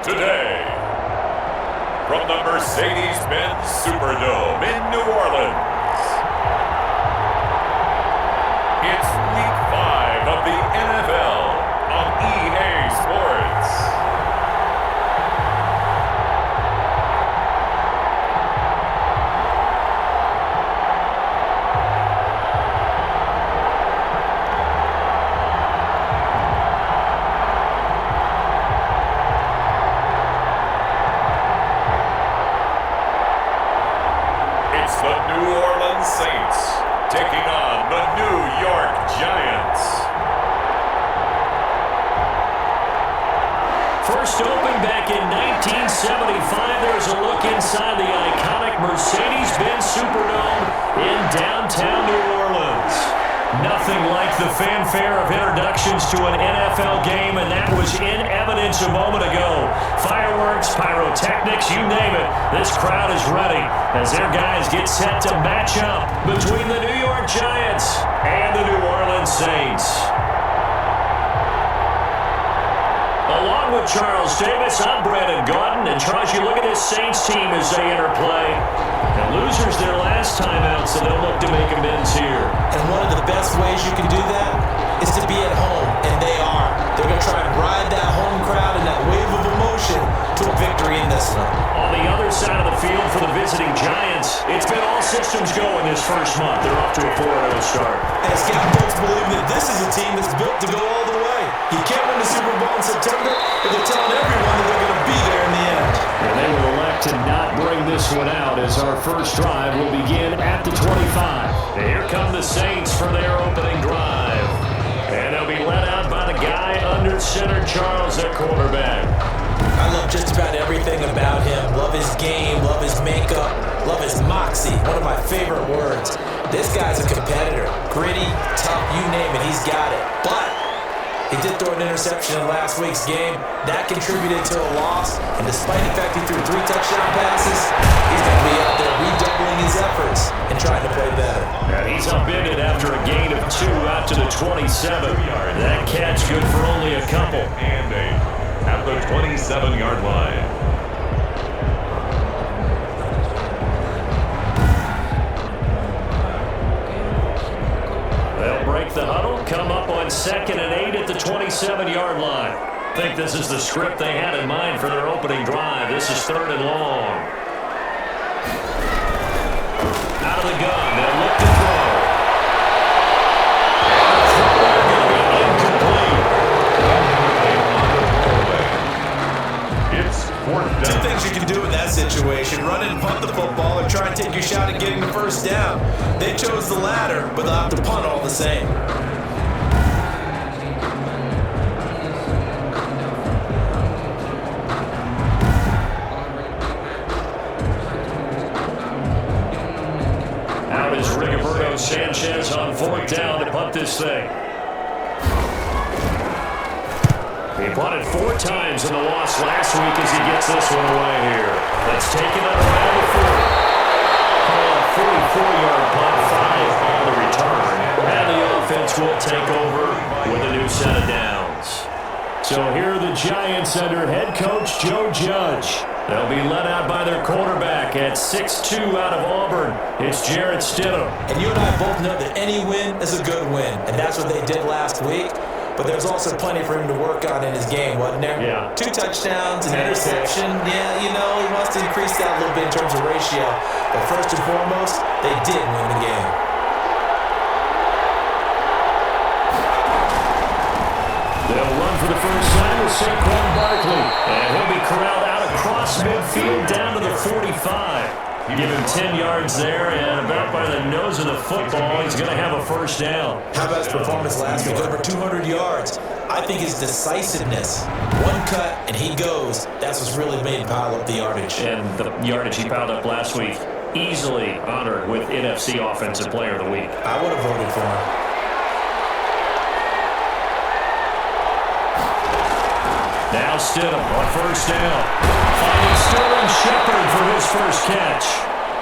Today, from the Mercedes-Benz Superdome in New Orleans, it's Week 5 of the NFL on EA Sports. It's the New Orleans Saints taking on the New York Giants. First opened back in 1975, there's a look inside the iconic Mercedes-Benz Superdome in downtown New Orleans. Nothing like the fanfare of introductions to an NFL game, and that was in evidence a moment ago. Fireworks, pyrotechnics, you name it. This crowd is ready as their guys get set to match up between the New York Giants and the New Orleans Saints. Along with Charles Davis, I'm Brandon Gaudin, and Charles, you look at this Saints team as they interplay. And losers their last time out, so they'll look to make amends here. And one of the best ways you can do that is to be at home, and they are. They're going to try and ride that home crowd and that wave of emotion to a victory in this one. On the other side of the field for the visiting Giants, it's been all systems go in this first month. They're off to a 4-0 start. And scout folks believe that this is a team that's built to go all the way. You can't win the Super Bowl in September, but they're telling everyone that they're going to be there in the end. And they will elect to not bring this one out as our first drive will begin at the 25. And here come the Saints for their opening drive. And they'll be led out by the guy under center, Charles, at quarterback. I love just about everything about him. Love his game, love his makeup, love his moxie. One of my favorite words. This guy's a competitor. Gritty, tough, you name it, he's got it. But he did throw an interception in last week's game. That contributed to a loss. And despite the fact he threw 3 touchdown passes, he's going to be out there redoubling his efforts and trying to play better. And he's upended after a gain of 2 out to the 27. That catch good for only a couple. And at the 27-yard line. They'll break the huddle, come up on 2nd and 8 at the 27-yard line. I think this is the script they had in mind for their opening drive. This is 3rd and long. Out of the gun, they'll look to throw. And the throw going to be incomplete. It's 4th down. 2 things you can do in that situation. Run and punt the football or try and take your shot at getting the first down. They chose the latter, but they'll have to punt all the same. Now is Rigoberto Sanchez on 4th down to punt this thing. He punted 4 times in the loss last week as he gets this one away here. Let's take it up around the 40. A 44-yard punt, 5 on the return. And the offense will take over with a new set of downs. So here are the Giants under head coach Joe Judge. They'll be led out by their quarterback at 6'2" out of Auburn. It's Jarrett Stidham. And you and I both know that any win is a good win, and that's what they did last week. But there's also plenty for him to work on in his game, wasn't there? Yeah. 2 touchdowns, an interception. Yeah, you know, he wants to increase that a little bit in terms of ratio. But first and foremost, they did win the game. They'll run for the first time with Saquon Barkley. And he'll be corralled out across midfield down to the 45. Give him 10 yards there, and about by the nose of the football, he's going to have a first down. How about his performance last week? Over 200 yards. I think his decisiveness. 1 cut, and he goes. That's what's really made him pile up the yardage. And the yardage he piled up last week, easily honored with NFC Offensive Player of the Week. I would have voted for him. Now Stidham on first down. Finding Sterling Shepard for his first catch.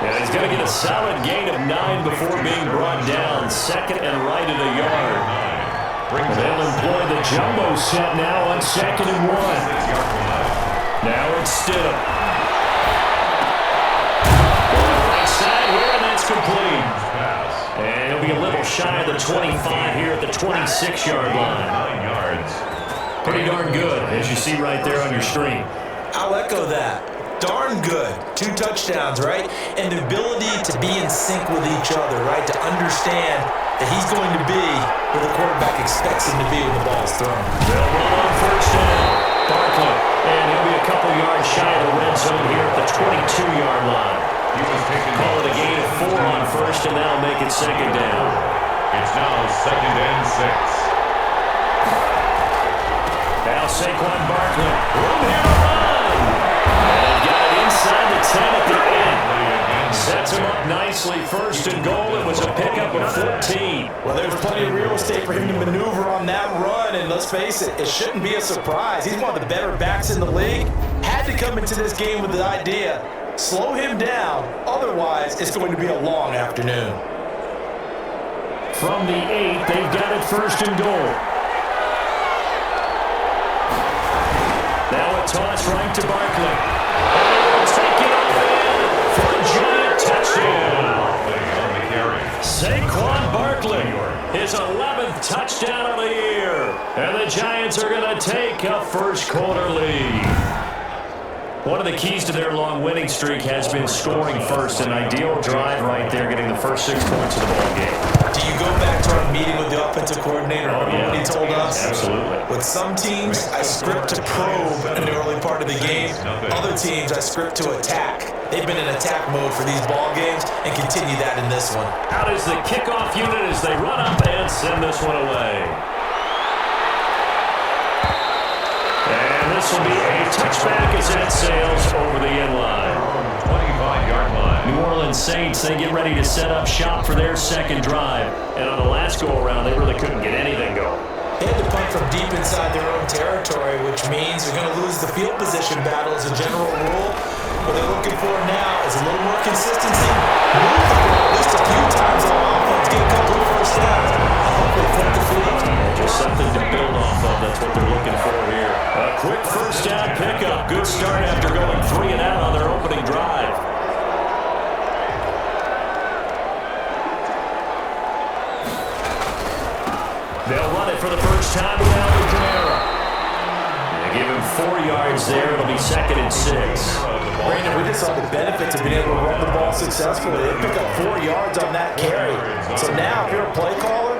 And he's going to get a solid gain of 9 before being brought down. 2nd and right at a yard. They'll employ the jumbo set now on 2nd and 1. Now it's Stidham. Right side here, and that's complete. And he'll be a little shy of the 25 here at the 26-yard line. 9 yards. Pretty darn good, as you see right there on your screen. I'll echo that. Darn good. 2 touchdowns, right? And the ability to be in sync with each other, right? To understand that he's going to be where the quarterback expects him to be when the ball is thrown. They'll run on first down. Barkley, and he'll be a couple yards shy of the red zone here at the 22-yard line. He was taken. Call it a gain of 4 on first, and that'll make it second down. It's now 2nd and 6. Now Saquon Barkley. Room here to run. And got it inside the 10 at the end. Sets him up nicely. 1st and goal. It was a pickup of 14. Well, there's plenty of real estate for him to maneuver on that run, and let's face it, it shouldn't be a surprise. He's one of the better backs in the league. Had to come into this game with the idea, slow him down, otherwise it's going to be a long afternoon. From the 8, they've got it 1st and goal. Now a toss right to Barkley. And take it off in for a giant touchdown. Saquon Barkley, his 11th touchdown of the year. And the Giants are going to take a first-quarter lead. One of the keys to their long winning streak has been scoring first. An ideal drive right there, getting the first 6 points of the ball game. Do you go back to our meeting with the offensive coordinator? Remember what he told us? Absolutely. With some teams, I script to probe in the early part of the game. Other teams, I script to attack. They've been in attack mode for these ball games and continue that in this one. Out is the kickoff unit as they run up and send this one away. And this will be a touchback as that sails over the end line. 25-yard line. New Orleans Saints, they get ready to set up shop for their second drive. And on the last go-around, they really couldn't get anything going. They had to punt from deep inside their own territory, which means they're going to lose the field position battle as a general rule. What they're looking for now is a little more consistency. Move the ball at least a few times on offense, get a couple of first downs, and hopefully flip the field. Just something to build off of. That's what they're looking for here. A quick first down pickup. Good start after going 3 and out on their opening drive. They'll run it for the first time with Alvin Kamara. They give him 4 yards there. It'll be 2nd and 6. Brandon, we just saw the benefits of being able to run the ball successfully. They pick up 4 yards on that carry. So now, if you're a play caller,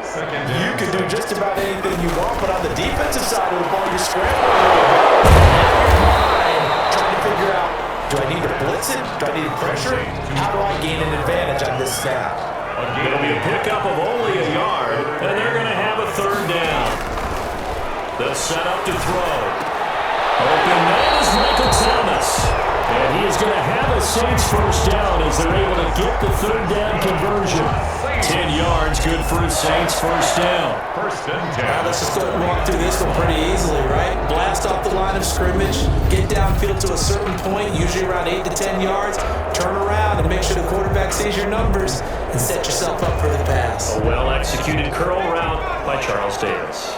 you can do just about anything you want. But on the defensive side of the ball, you're scrambling a little bit. Now you're behind, trying to figure out, do I need to blitz it? Do I need to pressure it? How do I gain an advantage on this snap? It'll be a pickup of only a yard, and they're going to have a 3rd down. They'll set up to throw. Open man is Michael Thomas. And he is going to have a Saints first down as they're able to get the 3rd down conversion. 10 yards, good for a Saints first down. 1st and 10. Now let's just go and walk through this one pretty easily, right? Blast off the line of scrimmage, get downfield to a certain point, usually around 8 to 10 yards, turn around and make sure the quarterback sees your numbers and set yourself up for the pass. A well-executed curl route by Charles Davis.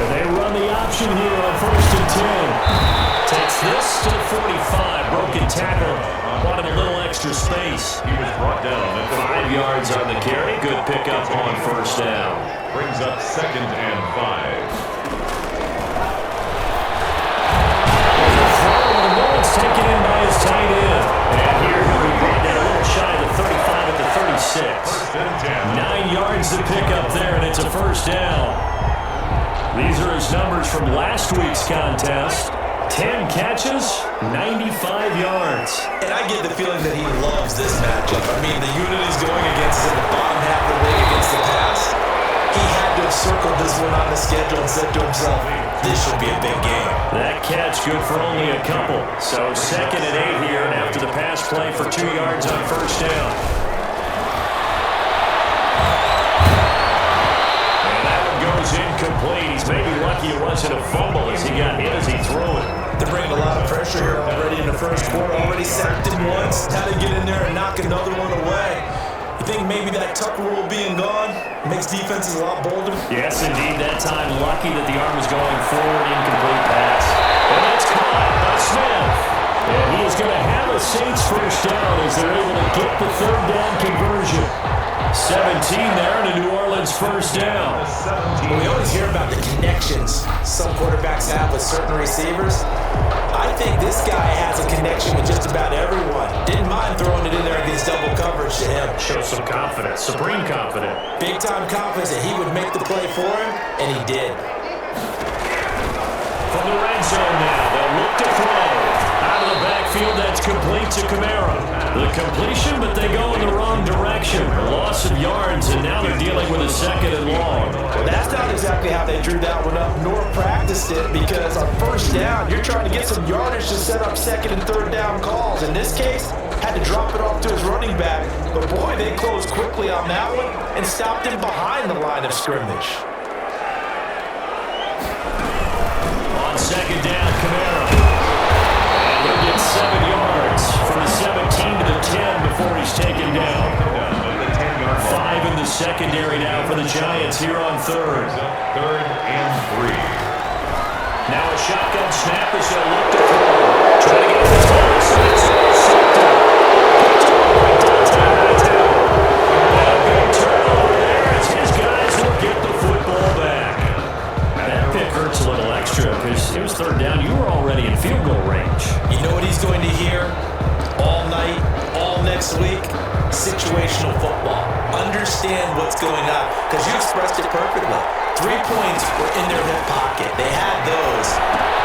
And they run the option here on 1st and 10. Takes this to the 45. Broken tackle. Wanted a little extra space. He was brought down at 5 yards on the carry. Good pickup on first down. Brings up 2nd and 5. The ball's taken in by his tight end. And here he'll be brought down a little shy of the 35 at the 36. 1st and 10. 9 yards to pick up there, and it's a first down. These are his numbers from last week's contest. 10 catches, 95 yards. And I get the feeling that he loves this matchup. I mean, the unit he's going against is in the bottom half of the league against the pass. He had to have circled this one on the schedule and said to himself, this should be a big game. That catch good for only a couple. So 2nd and 8 here, and after the pass play for 2 yards on first down. Incomplete. He's maybe lucky it wasn't a fumble as he got hit as he threw it. They're bringing a lot of pressure here already in the first quarter. Already sacked him once. Had to get in there and knock another one away. You think maybe that Tuck rule being gone, makes defenses a lot bolder. Yes, indeed. That time, lucky that the arm was going forward. Incomplete pass. And it's caught by Smith. And he is going to have a Saints first down as they're able to get the third down conversion. 17 there and a New Orleans first down. We always hear about the connections some quarterbacks have with certain receivers. I think this guy has a connection with just about everyone. Didn't mind throwing it in there against double coverage to him. Shows some confidence, supreme confidence. Big-time confidence that he would make the play for him, and he did. From the red zone now, they'll look to throw. Out of the backfield, that's complete to Kamara. The completion, but they go in the wrong direction. A loss of yards, and now they're dealing with a second and long. That's not exactly how they drew that one up, nor practiced it, because on first down, you're trying to get some yardage to set up second and third down calls. In this case, had to drop it off to his running back. But boy, they closed quickly on that one and stopped him behind the line of scrimmage. On second down, Kamara. He'll get 7 yards from the 17 to the 10 before he's taken down. 5 in the secondary now for the Giants here on third. Third and 3. Now a shotgun snap as they'll look to throw. Trying to get the toss. It's intercepted. And a big turnover there as his guys will get the football back. That pick hurts a little extra because it was third down. You were already in field goal range. You know what he's going to hear all night, all next week? Situational football. Understand what's going on, because you expressed it perfectly. 3 points were in their hip pocket. They had those.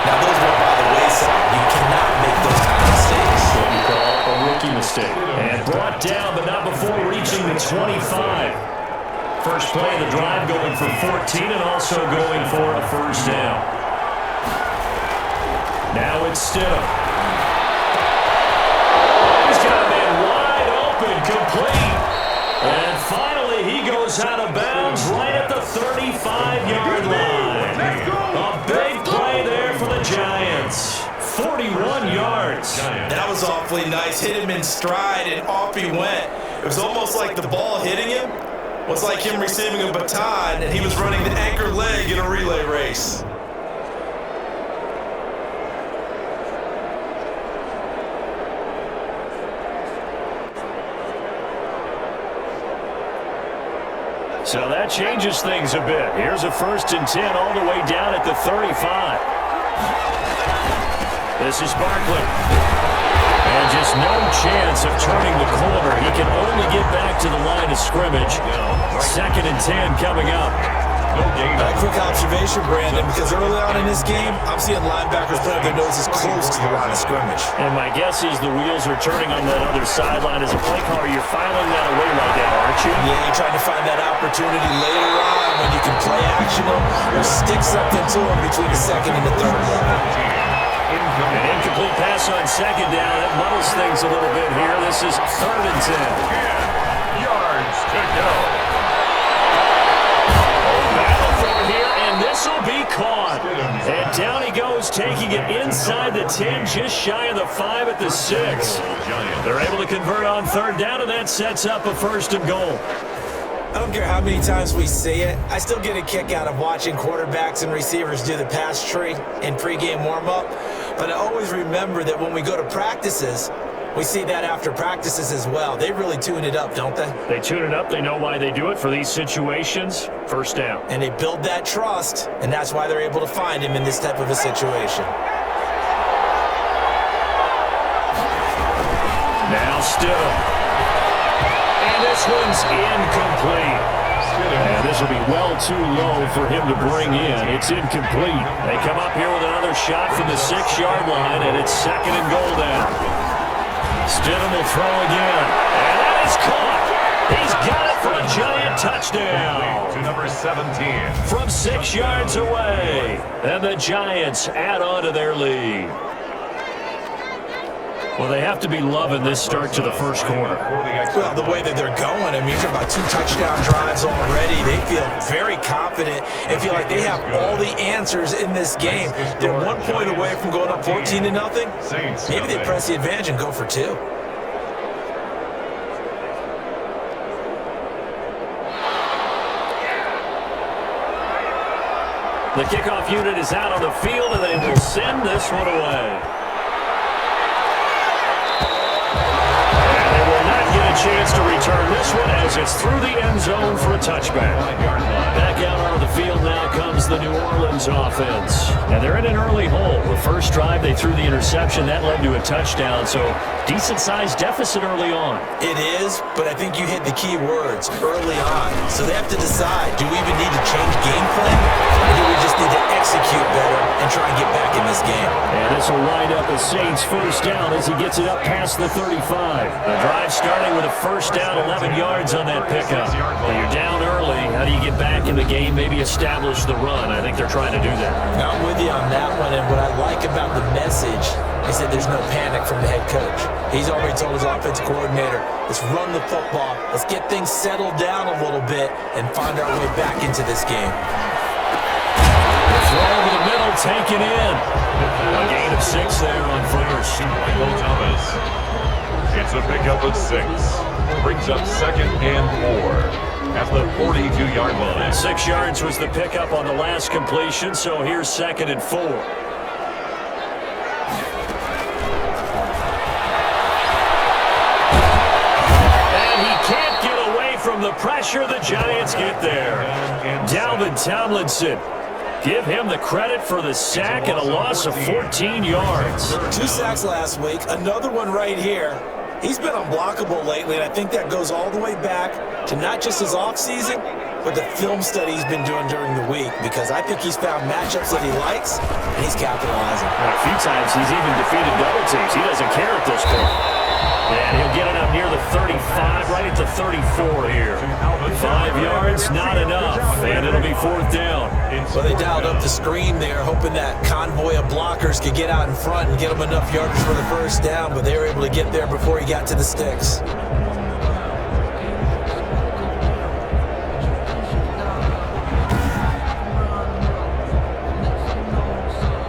Now those went by the wayside. You cannot make those kind of mistakes. What you call a rookie mistake. And brought down, but not before reaching the 25. First play of the drive going for 14 and also going for a first down. Now it's Stidham. He's got a man wide open, complete. And finally he goes out of bounds right at the 35-yard line. A big play there for the Giants. 41 yards. That was awfully nice. Hit him in stride and off he went. It was almost like the ball hitting him was like him receiving a baton and he was running the anchor leg in a relay race. So that changes things a bit. Here's a 1st and 10 all the way down at the 35. This is Barkley. And just no chance of turning the corner. He can only get back to the line of scrimmage. 2nd and 10 coming up. A quick observation, Brandon, because early on in this game, I'm seeing linebackers putting their noses close to the line of scrimmage. And my guess is the wheels are turning on that other sideline. As a play caller, you're filing that away right now, aren't you? Yeah, you're trying to find that opportunity later on when you can play action them or stick something to them between the 2nd and the 3rd level. An incomplete pass on 2nd down. That muddles things a little bit here. This is 3rd and 10. Yards to go. This will be caught. And down he goes, taking it inside the 10, just shy of the 5 at the 6. They're able to convert on 3rd down, and that sets up a 1st and goal. I don't care how many times we see it, I still get a kick out of watching quarterbacks and receivers do the pass tree in pregame warm-up. But I always remember that when we go to practices, we see that after practices as well. They really tune it up, don't they? They tune it up. They know why they do it for these situations. 1st down. And they build that trust, and that's why they're able to find him in this type of a situation. Now Stidham. And this one's incomplete. And this will be well too low for him to bring in. It's incomplete. They come up here with another shot from the 6-yard line, and it's 2nd and goal down. Stidham will throw again. And that is caught. He's got it for a Giant touchdown. To number 17. From 6 yards away. And the Giants add on to their lead. Well, they have to be loving this start to the first quarter. Well, the way that they're going, I mean, you're talking about 2 touchdown drives already. They feel very confident and feel like they have all the answers in this game. They're 1 point away from going up 14-0. Maybe they press the advantage and go for 2. The kickoff unit is out on the field, and they will send this one away. And they will not get a chance to return this one as it's through the end zone for a touchback. Back out onto the field now comes the New Orleans offense. And they're in an early hole. The first drive, they threw the interception. That led to a touchdown, so decent-sized deficit early on. It is, but I think you hit the key words, early on. So they have to decide, do we even need to change game plan? Or do we just need to execute better and try and get back in this game? And this will wind up a Saints first down as he gets it up past the 35. The drive starting with a first down, 11 yards on that pickup. When you're down early, how do you get back in the game, maybe establish the run? I think they're trying to do that. I'm with you on that one, and what I like about the message is that there's no panic from the head coach. He's already told his offensive coordinator, let's run the football, let's get things settled down a little bit, and find our way back into this game. Throw over the middle, taken in. A gain of 6 there on first. Michael Thomas. It's a pickup of 6. Brings up 2nd and 4 at the 42-yard line. 6 yards was the pickup on the last completion, so here's 2nd and 4. And he can't get away from the pressure. The Giants get there. Dalvin Tomlinson. Give him the credit for the sack and a loss of 14 yards. 2 sacks last week, another one right here. He's been unblockable lately, and I think that goes all the way back to not just his offseason, but the film study he's been doing during the week, because I think he's found matchups that he likes, and he's capitalizing. A few times he's even defeated double teams. He doesn't care at this point. And he'll get it up near the 35, right at the 34 here. 5 yards, not enough, and it'll be 4th down. Well, they dialed up the screen there, hoping that convoy of blockers could get out in front and get him enough yardage for the first down, but they were able to get there before he got to the sticks.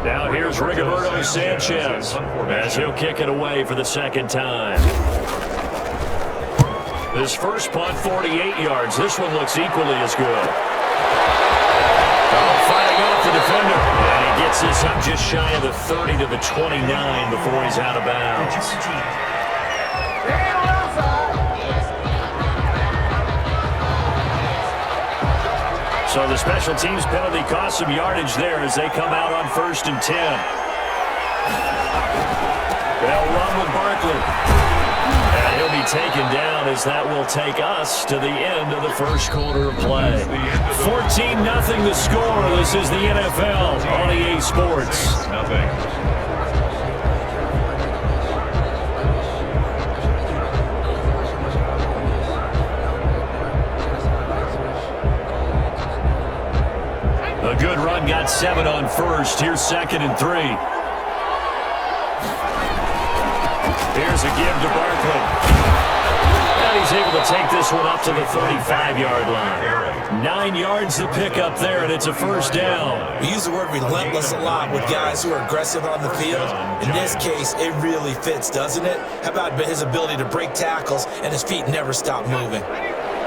Now here's Rigoberto Sanchez as he'll kick it away for the 2nd time. This first punt, 48 yards. This one looks equally as good. Fighting off the defender. And he gets this up just shy of the 30 to the 29 before he's out of bounds. So the special teams penalty cost some yardage there as they come out on 1st and 10. They'll run with Barkley. And he'll be taken down as that will take us to the end of the first quarter of play. 14-0 the score. This is the NFL on EA Sports. A good run, got 7 on first. Here's 2nd and 3. Here's a give to Barkley. And he's able to take this one up to the 35-yard line. 9 yards to pick up there, and it's a first down. We use the word relentless a lot with guys who are aggressive on the field. In this case, it really fits, doesn't it? How about his ability to break tackles and his feet never stop moving?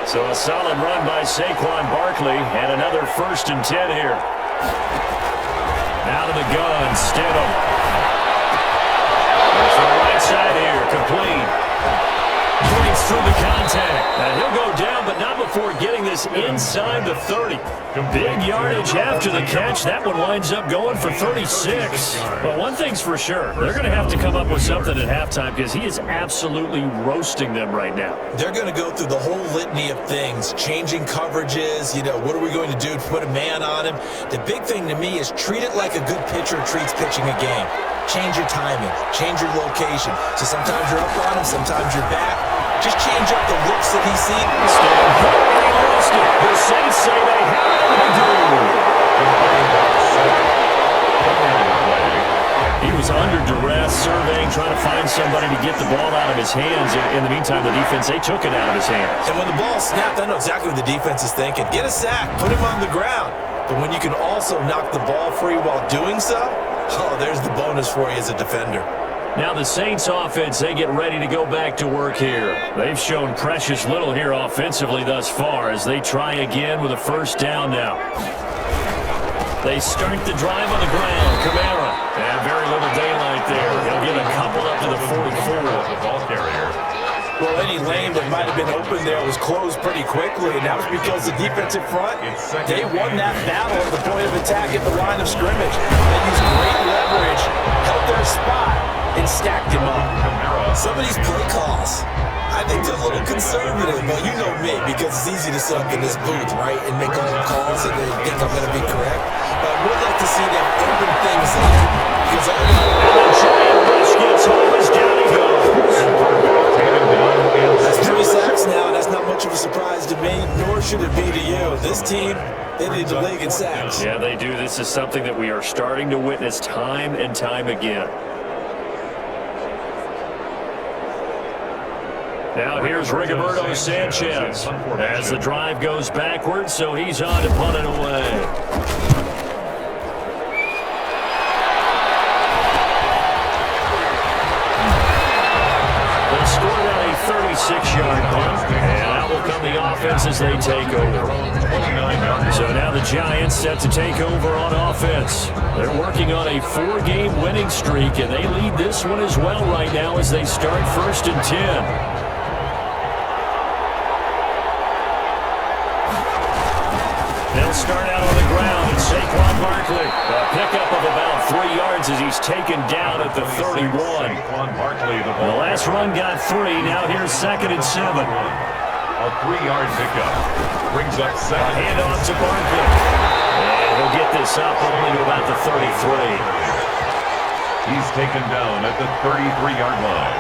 So a solid run by Saquon Barkley, and another 1st and 10 here. Out of the gun, Stidham. There's the right side here, complete. Breaks through the contact. And he'll go down, but not before getting this inside the 30. Big yardage after the catch. That one winds up going for 36. But one thing's for sure, they're going to have to come up with something at halftime because he is absolutely roasting them right now. They're going to go through the whole litany of things, changing coverages, what are we going to do to put a man on him? The big thing to me is treat it like a good pitcher treats pitching a game. Change your timing, change your location. So sometimes you're up on him, sometimes you're back. Just change up the looks that he's seeing. The Saints say they have to do. He was under duress, surveying, trying to find somebody to get the ball out of his hands. In the meantime, the defense, they took it out of his hands. And when the ball snapped, I know exactly what the defense is thinking. Get a sack, put him on the ground. But when you can also knock the ball free while doing so, there's the bonus for you as a defender. Now the Saints offense, they get ready to go back to work here. They've shown precious little here offensively thus far as they try again with a first down now. They start the drive on the ground. Kamara. And very little daylight there. He'll get a couple up to the 44. The ball carrier. Well, any lane that might have been open there was closed pretty quickly, and that was because the defensive front, they won that battle at the point of attack at the line of scrimmage. They used great leverage, held their spot, and stacked him up. Some of these play calls, I think they're a little conservative, but you know me, because it's easy to sit up in this booth, right, and make all the calls and they think I'm going to be correct. But I would like to see them open things up, because all the Giant rush gets home as down he goes. That's 3 sacks now. That's not much of a surprise to me, nor should it be to you. This team, they lead the league in sacks. Yeah, they do. This is something that we are starting to witness time and time again. Now here's Rigoberto Sanchez as the drive goes backwards, so he's on to punt it away. They scored on a 36-yard punt, and out will come the offense as they take over. So now the Giants set to take over on offense. They're working on a 4-game winning streak, and they lead this one as well right now as they start 1st and 10. They'll start out on the ground, and Saquon Barkley, a pickup of about 3 yards as he's taken down at the 31. The last run got 3, now here's 2nd and 7. A 3-yard pickup brings up 2nd. Hand off to Barkley. And he'll get this up only to about the 33. He's taken down at the 33-yard line.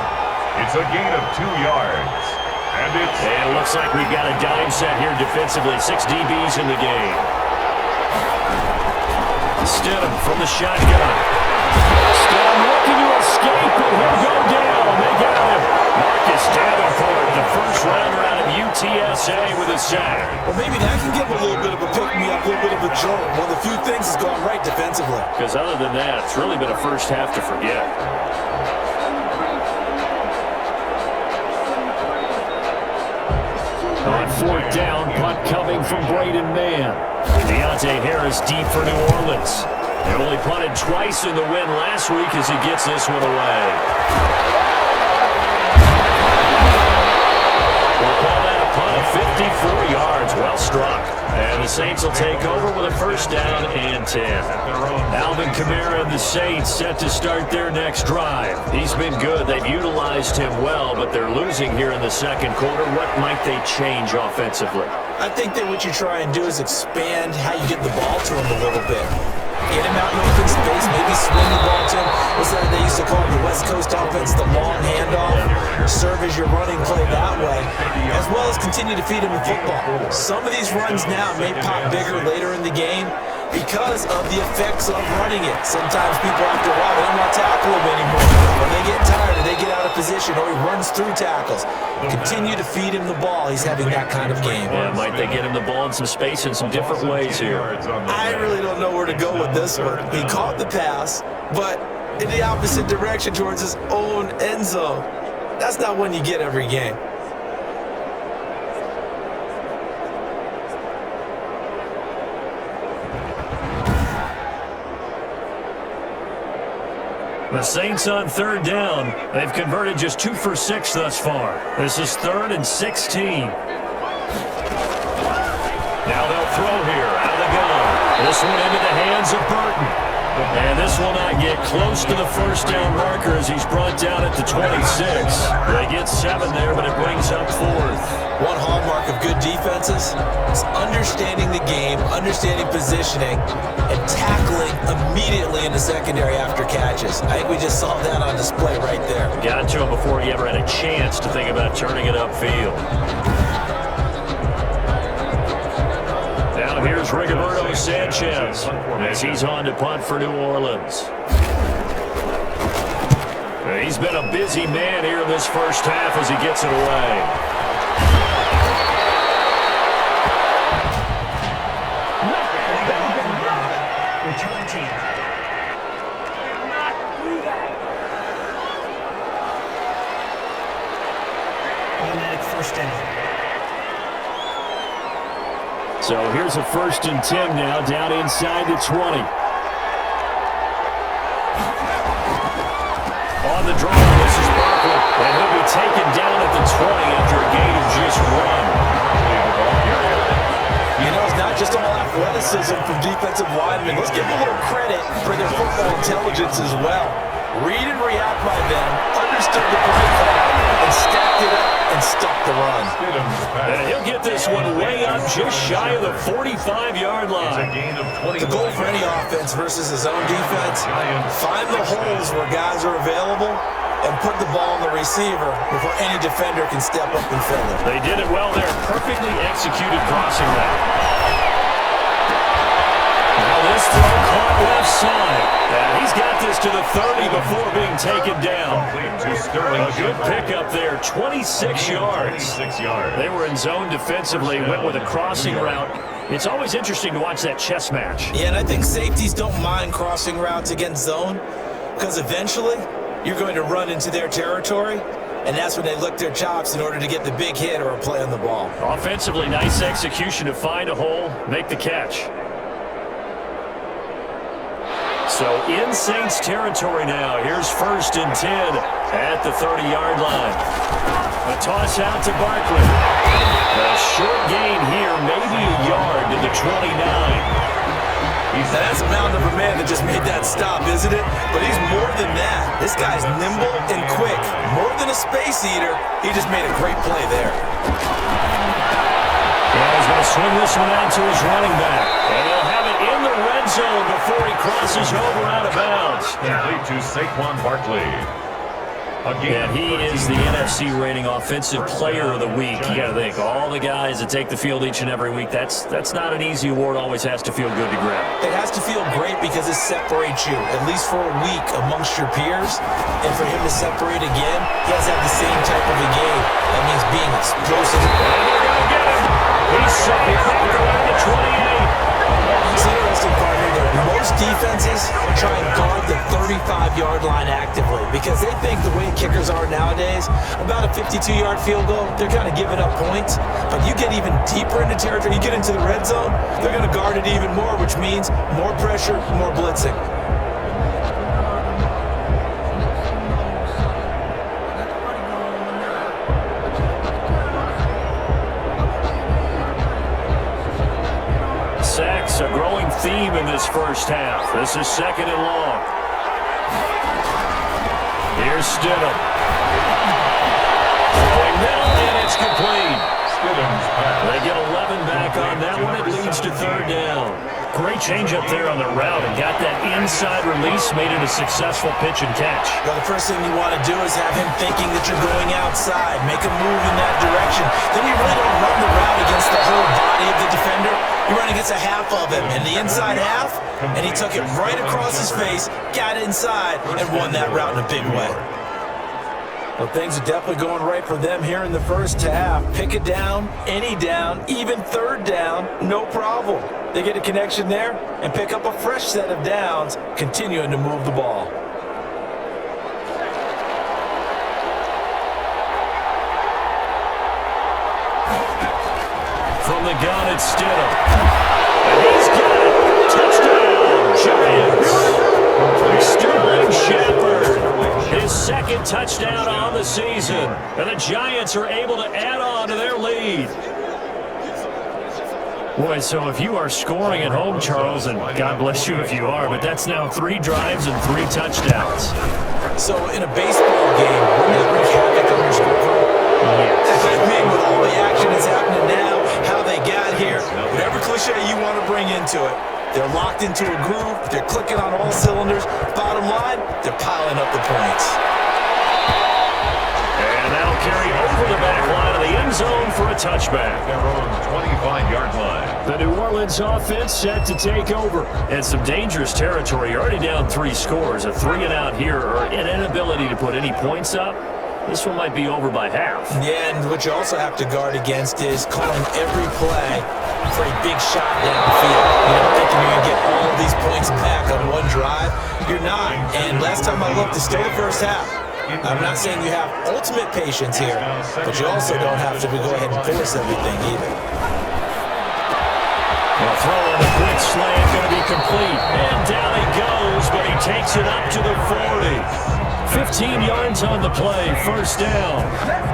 It's a gain of 2 yards. And it looks like we've got a dime set here defensively. 6 DBs in the game. Stidham from the shotgun. Stidham looking to escape, and he'll go down. They got him. Marcus Davenport, the first rounder out of UTSA with a sack. Well, maybe that can give a little bit of a pick-me-up, a little bit of a jolt. One of the few things has gone right defensively. Because other than that, it's really been a first half to forget. On 4th down, punt coming from Braden Mann. Deontay Harris deep for New Orleans. They only punted twice in the win last week as he gets this one away. We'll call that a punt of 54 yards. Well struck. And the Saints will take over with a 1st down and 10. Alvin Kamara and the Saints set to start their next drive. He's been good. They've utilized him well, but they're losing here in the 2nd quarter. What might they change offensively? I think that what you try and do is expand how you get the ball to him a little bit. Get him out in open space, maybe swing the ball to him. What's that they used to call it, the West Coast offense, the long handoff. Serve as your running play that way, as well as continue to feed him the football. Some of these runs now may pop bigger later in the game because of the effects of running it. Sometimes people after a while, they don't want to tackle him anymore. When they get tired or they get out of position or he runs through tackles, continue to feed him the ball. He's having that kind of game. Yeah, might they get him the ball in some space in some different ways here? I really don't know where to go with this one. He caught the pass, but in the opposite direction towards his own end zone. That's not one you get every game. The Saints on 3rd down. They've converted just 2 for 6 thus far. This is 3rd and 16. Now they'll throw here out of the gun. This one into the hands of Burton. And this will not get close to the 1st down marker as he's brought down at the 26. They get 7 there, but it brings up 4th. One hallmark of good defenses is understanding the game, understanding positioning, and tackling immediately in the secondary after catches. I think we just saw that on display right there. Got to him before he ever had a chance to think about turning it upfield. Now here's Rigoberto Sanchez as he's on to punt for New Orleans. He's been a busy man here in this 1st half as he gets it away. Return team. Automatic 1st down. So here's a 1st and 10 now, down inside the 20. On the draw, this is Barkley, and he'll be taken down at the 20 after a gain of just 1. You know, it's not just all athleticism from defensive linemen. Let's give them a little credit for their football intelligence as well. Read and react by them, understood the play call, and stacked it up and stopped the run. And he'll get this one way up just shy of the 45-yard line. The goal for any offense versus his own defense, find the holes where guys are available and put the ball on the receiver before any defender can step up and fill it. They did it well there. Perfectly executed crossing route. Now this throw caught left side. And he's got this to the 30 before being taken down. A good pickup there, 26 yards. They were in zone defensively, went with a crossing route. It's always interesting to watch that chess match. Yeah, and I think safeties don't mind crossing routes against zone because eventually you're going to run into their territory, and that's when they lick their chops in order to get the big hit or a play on the ball. Offensively, nice execution to find a hole, make the catch. So in Saints territory now, here's 1st and 10 at the 30-yard line. A toss out to Barkley. A short gain here, maybe a yard to the 29. That's a mound of a man that just made that stop, isn't it? But he's more than that. This guy's nimble and quick. More than a space eater, he just made a great play there. Yeah, he's going to swing this one out to his running back. And he'll have it in the red zone before he crosses over out of bounds. Complete to Saquon Barkley. And he is the NFC rating offensive player of the week. You got to think, all the guys that take the field each and every week, that's not an easy award. Always has to feel good to grab. It has to feel great because it separates you, at least for a week, amongst your peers. And for him to separate again, he has to have the same type of a game. That means being explosive. And they're going to get him. He's sucking back around the 28. It's interesting, partner, that most defenses try and guard the 35-yard line actively because they think the way kickers are nowadays, about a 52-yard field goal, they're kind of giving up points. But you get even deeper into territory, you get into the red zone, they're going to guard it even more, which means more pressure, more blitzing. Sacks, a growing theme in this first half. This is 2nd and long. Here's Stidham. Throwing middle, and it's complete. They get 11 back on that one. It leads to 3rd down. Great change up there on the route and got that inside release, made it a successful pitch and catch. Well, the first thing you want to do is have him thinking that you're going outside, make a move in that direction. Then you really don't run the route against the whole body of the defender. You run against a half of him, and the inside half, and he took it right across his face, got inside, and won that route in a big way. Well, things are definitely going right for them here in the first half. Pick it down, any down, even 3rd down, no problem. They get a connection there and pick up a fresh set of downs, continuing to move the ball. From the gun, it's Stidham. And he's got it. Touchdown, Giants. Sterling Shepard, his 2nd touchdown on the season. And the Giants are able to add on to their lead. Boy, so if you are scoring at home, Charles, and God bless you if you are, but that's now 3 drives and 3 touchdowns. So in a baseball game, wouldn't that wreak havoc on your scorecard? Yes. I mean, with all the action that's happening now, how they got here, whatever cliche you want to bring into it, they're locked into a groove, they're clicking on all cylinders. Bottom line, they're piling up the points. And that'll carry over the back line of the end zone for a touchback. Their own 25-yard line. The New Orleans offense set to take over. And some dangerous territory. You're already down 3 scores. A 3-and-out here, or an inability to put any points up. This one might be over by half. Yeah, and what you also have to guard against is calling every play for a big shot downfield. You know, thinking you're going to get all of these points back on one drive. You're not. And last time I looked, it's still the first half. I'm not saying you have ultimate patience here, but you also don't have to go ahead and force everything either. They'll throw on a quick slant, going to be complete. And down he goes, but he takes it up to the 40. 15 yards on the play, first down.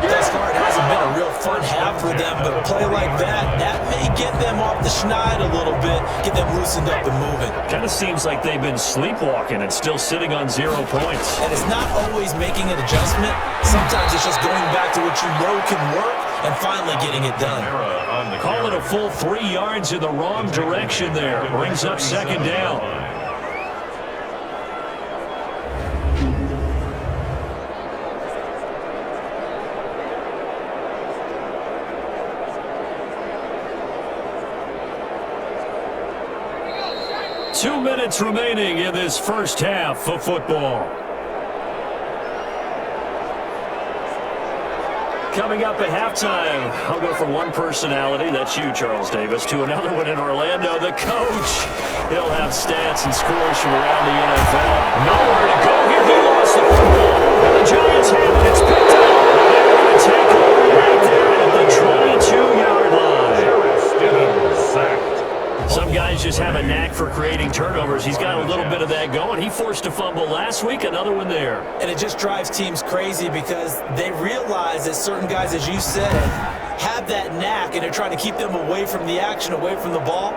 Thus far, it hasn't been a real fun half for them, but a play like that may get them off the schneid a little bit, get them loosened up and moving. Kind of seems like they've been sleepwalking and still sitting on 0 points. And it's not always making an adjustment. Sometimes it's just going back to what you know can work and finally getting it done. Call it a full 3 yards in the wrong direction there. Brings up second down. Two minutes remaining in this first half of football. Coming up at halftime, I'll go from one personality, that's you, Charles Davis, to another one in Orlando, the coach. He'll have stats and scores from around the NFL. Nowhere to go here. He lost the football. And the Giants have it. It's picked up. They're going to take over right there at the 22-yard line. Sacked. Some guys just have a knack for creating turnovers. He's got a little bit of that going. He forced a fumble last week, another one there. And it just drives teams crazy because they realize that certain guys, as you said, have that knack and they're trying to keep them away from the action, away from the ball.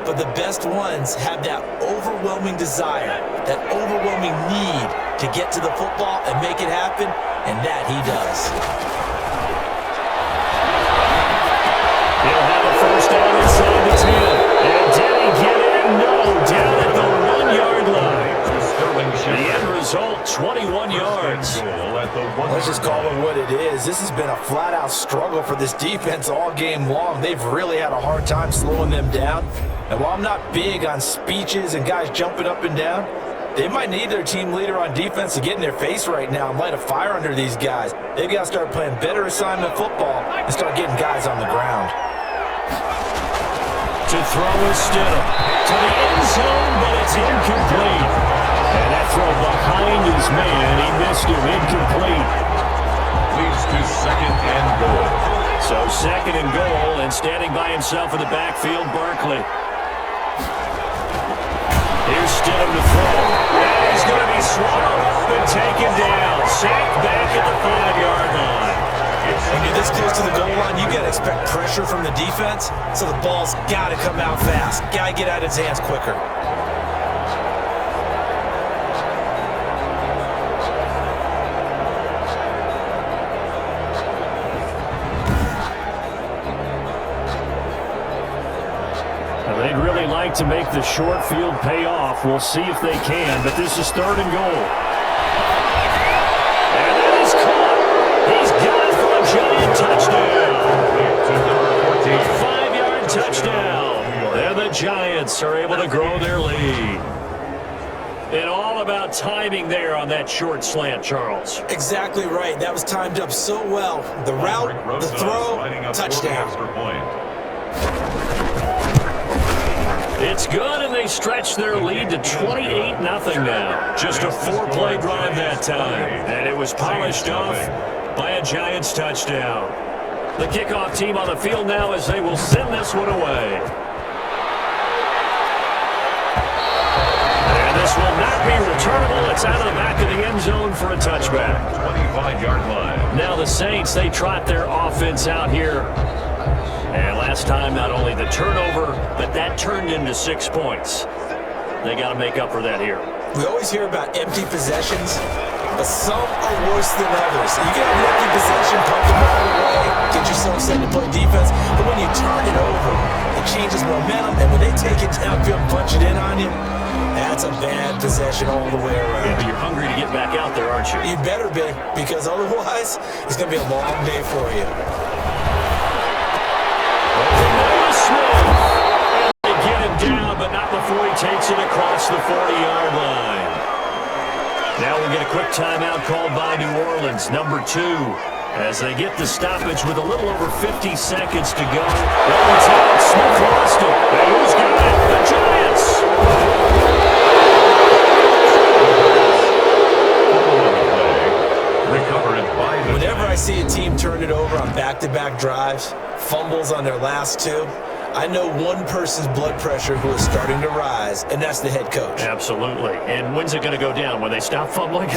But the best ones have that overwhelming desire, that overwhelming need to get to the football and make it happen, and that he does. He'll have a first down inside the 10. And did he get in? No, down at the 1-yard line. The end result, 21 yards. Let's just call it what it is. This has been a flat-out struggle for this defense all game long. They've really had a hard time slowing them down. And while I'm not big on speeches and guys jumping up and down, they might need their team leader on defense to get in their face right now and light a fire under these guys. They've got to start playing better assignment football and start getting guys on the ground. To throw is Stidham to the end zone, but it's incomplete. And that throw behind his man, he missed him, incomplete. Leads to second and goal. So second and goal, and standing by himself in the backfield, Barkley. Here's Stidham to throw. And he's going to be swallowed up and taken down. Sacked back at the 5-yard line. When you're this close to the goal line, you got to expect pressure from the defense, so the ball's got to come out fast. Got to get out of his hands quicker. Well, they'd really like to make the short field pay off. We'll see if they can, but this is third and goal. And that is caught. He's got it for a Giant touchdown. A 5-yard touchdown. And the Giants are able to grow their lead. And all about timing there on that short slant, Charles. Exactly right. That was timed up so well. The route, the throw, touchdown. It's good, and they stretch their lead to 28-0 now. Just a 4-play drive that time. And it was polished off by a Giants touchdown. The kickoff team on the field now as they will send this one away. And this will not be returnable. It's out of the back of the end zone for a touchback. 25-yard line. Now the Saints, they trot their offense out here. And last time, not only the turnover, but that turned into 6 points. They got to make up for that here. We always hear about empty possessions, but some are worse than others. You can have an empty possession, pump the ball away, get yourself set to play defense, but when you turn it over, it changes momentum, and when they take it downfield and punch it in on you, that's a bad possession all the way around. Yeah, but you're hungry to get back out there, aren't you? You better be, because otherwise, it's going to be a long day for you. They get him down, but not before he takes it across the 40-yard line. Now we'll get a quick timeout called by New Orleans, number 2, as they get the stoppage with a little over 50 seconds to go. Smith lost it. And who's got it? The Giants. Whenever I see a team turn it over on back-to-back drives, fumbles on their last 2, I know one person's blood pressure who is starting to rise, and that's the head coach. Absolutely. And when's it going to go down? When they stop fumbling?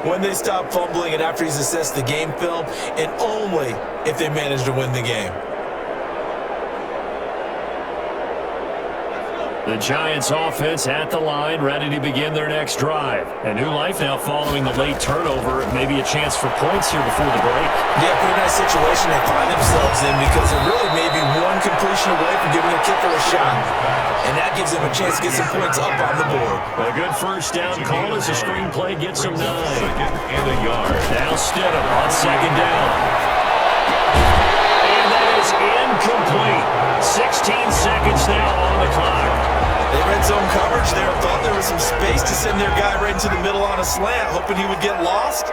When they stop fumbling and after he's assessed the game film, and only if they manage to win the game. The Giants offense at the line, ready to begin their next drive. A new life now following the late turnover. Maybe a chance for points here before the break. Yeah, pretty nice situation they find themselves in because it really may be one completion away from giving a kicker a shot. And that gives them a chance to get some points up on the board. A good first down call as the screenplay gets them 9. Second and a yard. Now Stidham on second down. And that is incomplete. 16 seconds now on the clock. They read zone coverage there, thought there was some space to send their guy right into the middle on a slant, hoping he would get lost.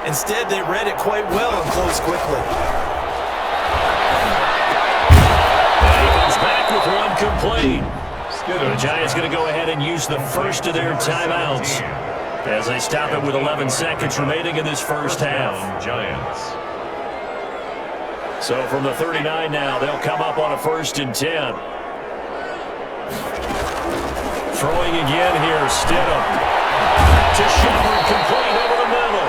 Instead, they read it quite well and closed quickly. And he comes back with one complete. The Giants going to go ahead and use the first of their timeouts as they stop it with 11 seconds remaining in this first half. Giants. So from the 39 now, they'll come up on a 1st and 10. Throwing again here, Stidham. To Shepard, complete over the middle.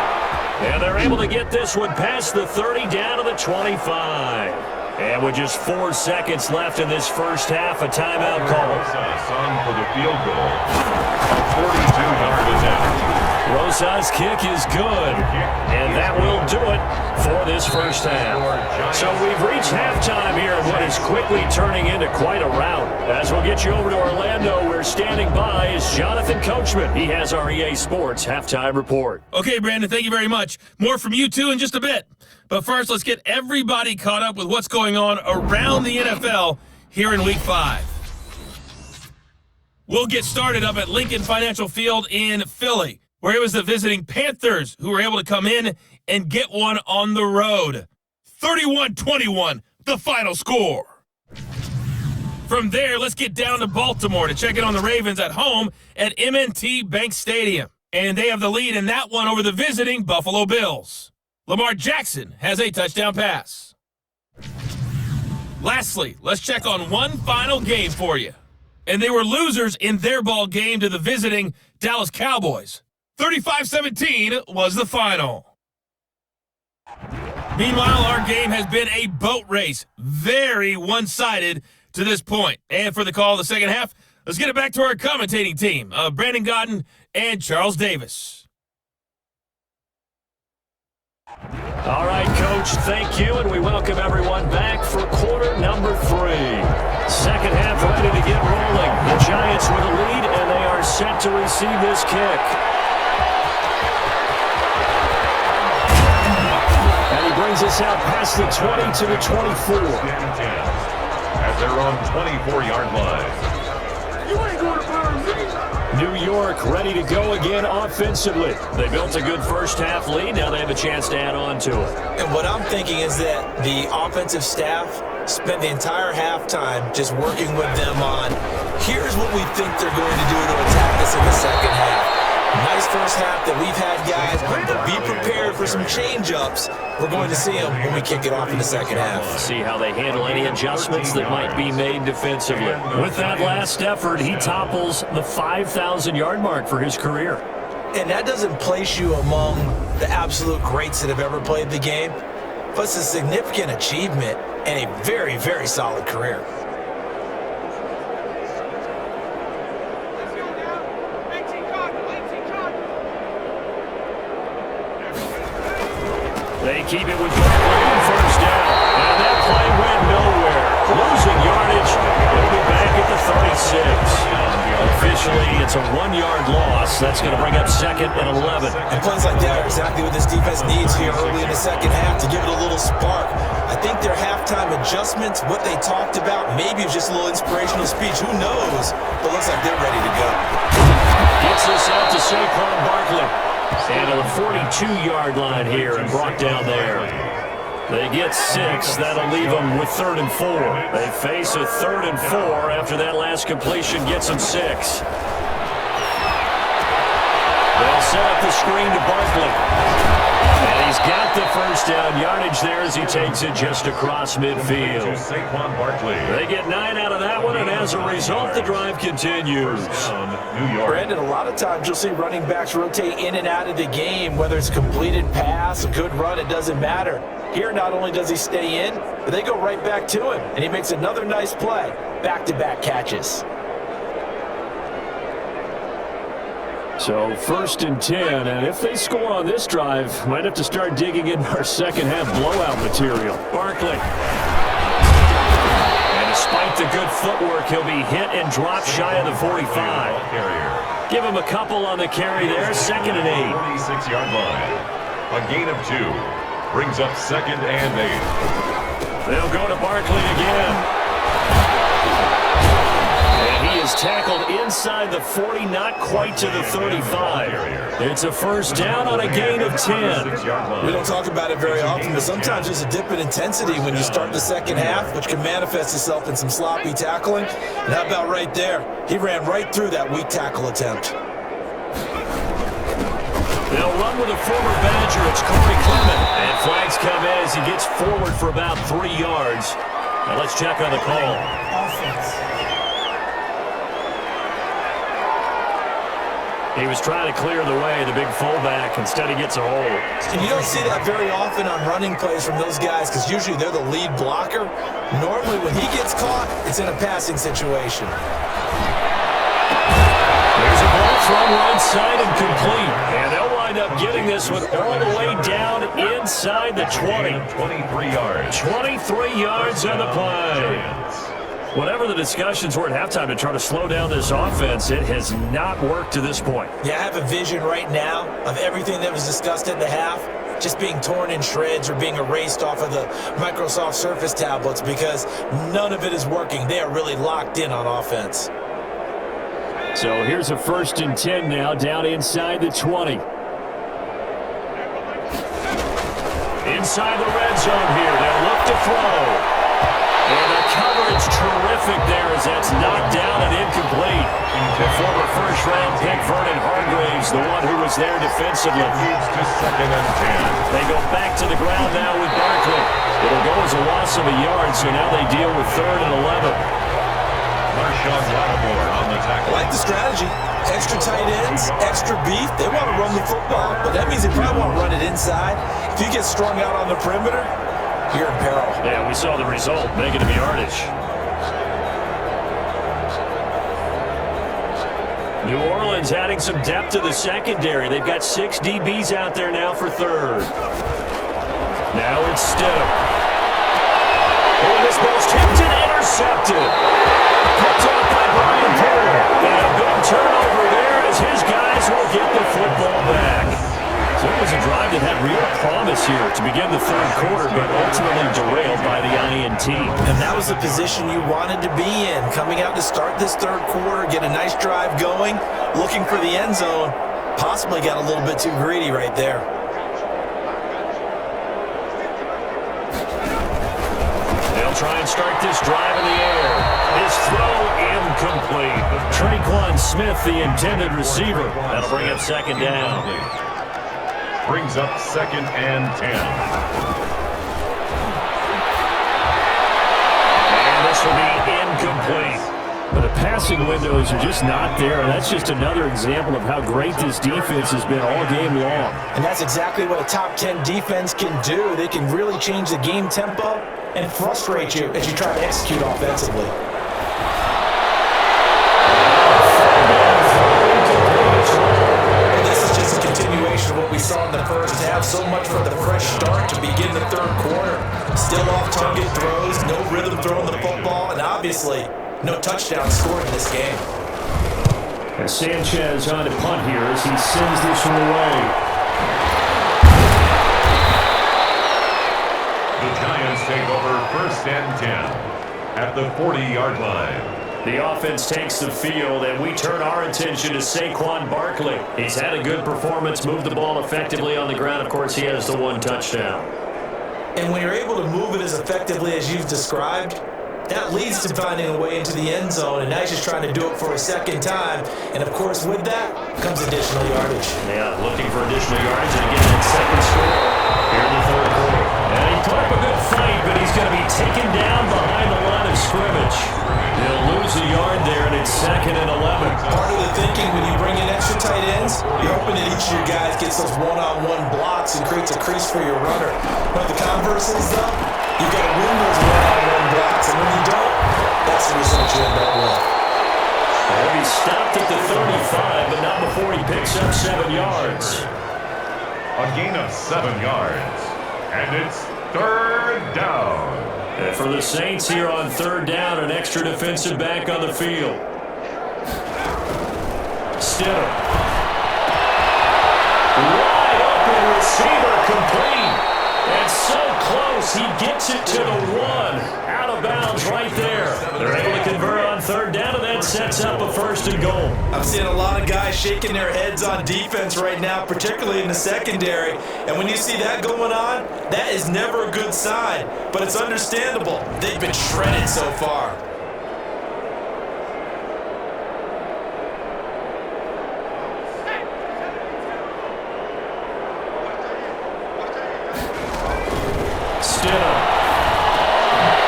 And they're able to get this one past the 30 down to the 25. And with just 4 seconds left in this first half, a timeout call. Rosas on for the field goal. 42-yard attempt. Rosas' kick is good, and that will do it for this first half. So we've reached halftime here in what is quickly turning into quite a rout. As we'll get you over to Orlando, where standing by is Jonathan Coachman. He has our EA Sports halftime report. Okay, Brandon, thank you very much. More from you two in just a bit. But first, let's get everybody caught up with what's going on around the NFL here in Week 5. We'll get started up at Lincoln Financial Field in Philly, where it was the visiting Panthers who were able to come in and get one on the road. 31-21, the final score. From there, let's get down to Baltimore to check in on the Ravens at home at M&T Bank Stadium. And they have the lead in that one over the visiting Buffalo Bills. Lamar Jackson has a touchdown pass. Lastly, let's check on one final game for you. And they were losers in their ball game to the visiting Dallas Cowboys. 35-17 was the final. Meanwhile, our game has been a boat race. Very one-sided to this point. And for the call of the second half, let's get it back to our commentating team of Brandon Godden and Charles Davis. All right, Coach, thank you, and we welcome everyone back for quarter number 3. Second half ready to get rolling. The Giants with a lead, and they are set to receive this kick. And he brings us out past the 20 to the 24. As they're on 24-yard line. New York ready to go again offensively. They built a good first half lead. Now they have a chance to add on to it. And what I'm thinking is that the offensive staff spent the entire halftime just working with them on, here's what we think they're going to do to attack us in the second half. Nice first half that we've had, guys, but be prepared for some change-ups. We're going to see them when we kick it off in the second half. See how they handle any adjustments that might be made defensively. With that last effort, he topples the 5,000-yard mark for his career. And that doesn't place you among the absolute greats that have ever played the game, but it's a significant achievement and a very, very solid career. They keep it with first down, and that play went nowhere. Losing yardage, they'll be back at the 36. Officially, it's a 1-yard loss. That's going to bring up second and 11. And plays like that are exactly what this defense needs here early in the second half to give it a little spark. I think their halftime adjustments, what they talked about, maybe it was just a little inspirational speech. Who knows? But looks like they're ready to go. Gets this out to Saquon Barkley. And to the 42-yard line here and brought down there. They get 6. That'll leave them with 3rd and 4. They face a 3rd and 4 after that last completion gets them 6. They'll set up the screen to Barkley. And he He's got the first down yardage there as he takes it just across midfield. Saquon Barkley. They get 9 out of that one, and as a result, the drive continues. New York. Brandon, a lot of times you'll see running backs rotate in and out of the game, whether it's a completed pass, a good run, it doesn't matter. Here, not only does he stay in, but they go right back to him, and he makes another nice play. Back-to-back catches. So 1st and 10, and if they score on this drive, might have to start digging in our second half blowout material. Barkley. And despite the good footwork, he'll be hit and dropped shy of the 45. Give him a couple on the carry there, 2nd and 8. 46-yard line. A gain of 2. Brings up 2nd and 8. They'll go to Barkley again. He is tackled inside the 40, not quite to the 35. It's a first down on a gain of 10. We don't talk about it very often, but sometimes there's a dip in intensity when you start the second half, which can manifest itself in some sloppy tackling. And how about right there? He ran right through that weak tackle attempt. They'll run with a former Badger. It's Corey Clement. And flags come in as he gets forward for about 3 yards. Now let's check on the call. Offense. He was trying to clear the way, the big fullback. Instead, he gets a hold. And you don't see that very often on running plays from those guys because usually they're the lead blocker. Normally, when he gets caught, it's in a passing situation. There's a ball thrown right side and complete. And they'll wind up getting this one all the way down inside the 20. 23 yards. 23 yards on the play. Whatever the discussions were at halftime to try to slow down this offense, it has not worked to this point. Yeah, I have a vision right now of everything that was discussed at the half just being torn in shreds or being erased off of the Microsoft Surface tablets because none of it is working. They are really locked in on offense. So here's a 1st and 10 now, down inside the 20. Inside the red zone here, they'll look to throw. And the coverage terrific there as that's knocked down and incomplete. The former first-round pick Vernon Hargraves, the one who was there defensively. Moves to 2nd and 10. They go back to the ground now with Barkley. It'll go as a loss of a yard, so now they deal with 3rd and 11. Marshawn Lattimore on the tackle. I like the strategy. Extra tight ends, extra beef. They want to run the football, but that means they probably want to run it inside. If you get strung out on the perimeter, you're in peril. Yeah, we saw the result, negative yardage. New Orleans adding some depth to the secondary. They've got 6 DBs out there now for 3rd. Now it's Stidham. Oh, this ball's tipped and intercepted. Picked up by Brian Perry. And a big turnover there as his guys will get the football back. So it was a drive that had real promise here to begin the 3rd quarter, but ultimately derailed by the INT. And that was the position you wanted to be in. Coming out to start this 3rd quarter, get a nice drive going, looking for the end zone. Possibly got a little bit too greedy right there. They'll try and start this drive in the air. His throw incomplete. Traquan Smith, the intended receiver. That'll bring up 2nd down. Brings up 2nd and 10. And this will be incomplete. But the passing windows are just not there. And that's just another example of how great this defense has been all game long. And that's exactly what a top 10 defense can do. They can really change the game tempo and frustrate you as you try to execute offensively. What we saw in the first half, so much for the fresh start to begin the 3rd quarter. Still off-target throws, no rhythm throwing the football, and obviously no touchdown scored in this game. And Sanchez on to punt here as he sends this one away. The Giants take over 1st and 10 at the 40-yard line. The offense takes the field, and we turn our attention to Saquon Barkley. He's had a good performance, moved the ball effectively on the ground. Of course, he has the 1 touchdown. And when you're able to move it as effectively as you've described, that leads to finding a way into the end zone, and now he's just trying to do it for a 2nd time. And, of course, with that comes additional yardage. Yeah, looking for additional yardage, and again, that 2nd score. And he put up a good fight, but he's going to be taken down behind the line of scrimmage. He'll lose a yard there, and it's 2nd and 11. Part of the thinking when you bring in extra tight ends, you're hoping that each of your guys gets those one-on-one blocks and creates a crease for your runner. But the converse is, though, you've got to win those one-on-one blocks, and when you don't, that's the result you end up with. Well, he stopped at the 35, but not before he picks up 7 yards. A gain of 7 yards. And it's 3rd down. And for the Saints here on 3rd down, an extra defensive back on the field. Stidham. Wide open receiver complete. And so close, he gets it to the 1. Out of bounds right there. They're able to convert on 3rd down, and that sets up a 1st and goal. I'm seeing a lot of guys shaking their heads on defense right now, particularly in the secondary. And when you see that going on, that is never a good sign. But it's understandable. They've been shredded so far. Stidham.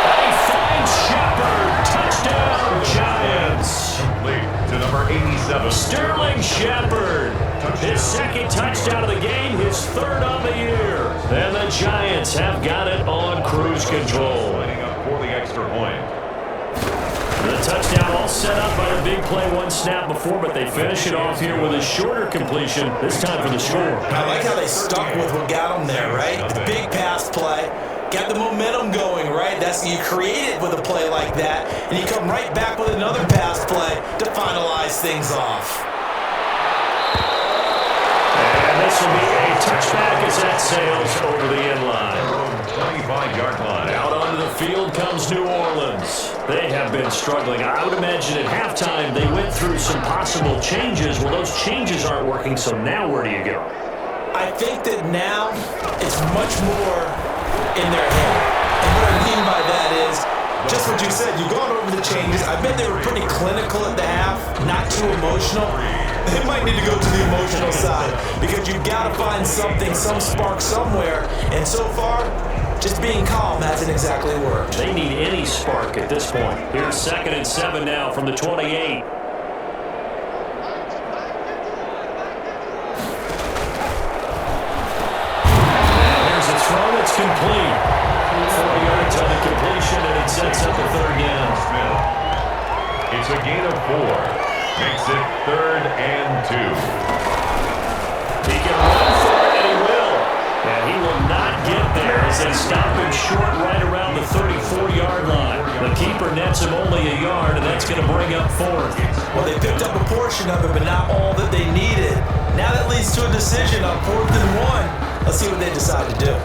And he finds Shepard. Touchdown, Giants. Complete to number 87. Sterling Shepard. His 2nd touchdown of the game, his 3rd on the year. And the Giants have got it on cruise control. Lining up for the extra point. The touchdown all set up by the big play 1 snap before, but they finish it off here with a shorter completion, this time for the score. I like how they stuck with what got them there, right? The big pass play. Got the momentum going, right? That's you create it with a play like that, and you come right back with another pass play to finalize things off. And this will be a touchback as that sails over the end line. 25-yard line. Out onto the field comes New Orleans. They have been struggling. I would imagine at halftime they went through some possible changes. Well, those changes aren't working, so now where do you go? I think that now it's much more in their head. And what I mean by that is, just what you said, you've gone over the changes. I bet they were pretty clinical at the half, not too emotional. They might need to go to the emotional side because you've got to find something, some spark somewhere. And so far, just being calm hasn't exactly worked. They need any spark at this point. Here's 2nd and 7 now from the 28. It's complete. 4 yards on the completion, and it sets up a 3rd down. Smith. It's a gain of 4. Makes it 3rd and 2. He can run for it, and he will. And he will not get there as they stop him short right around the 34-yard line. The keeper nets him only a yard, and that's going to bring up 4th. Well, they picked up a portion of it, but not all that they needed. Now that leads to a decision on 4th and 1. Let's see what they decide to do.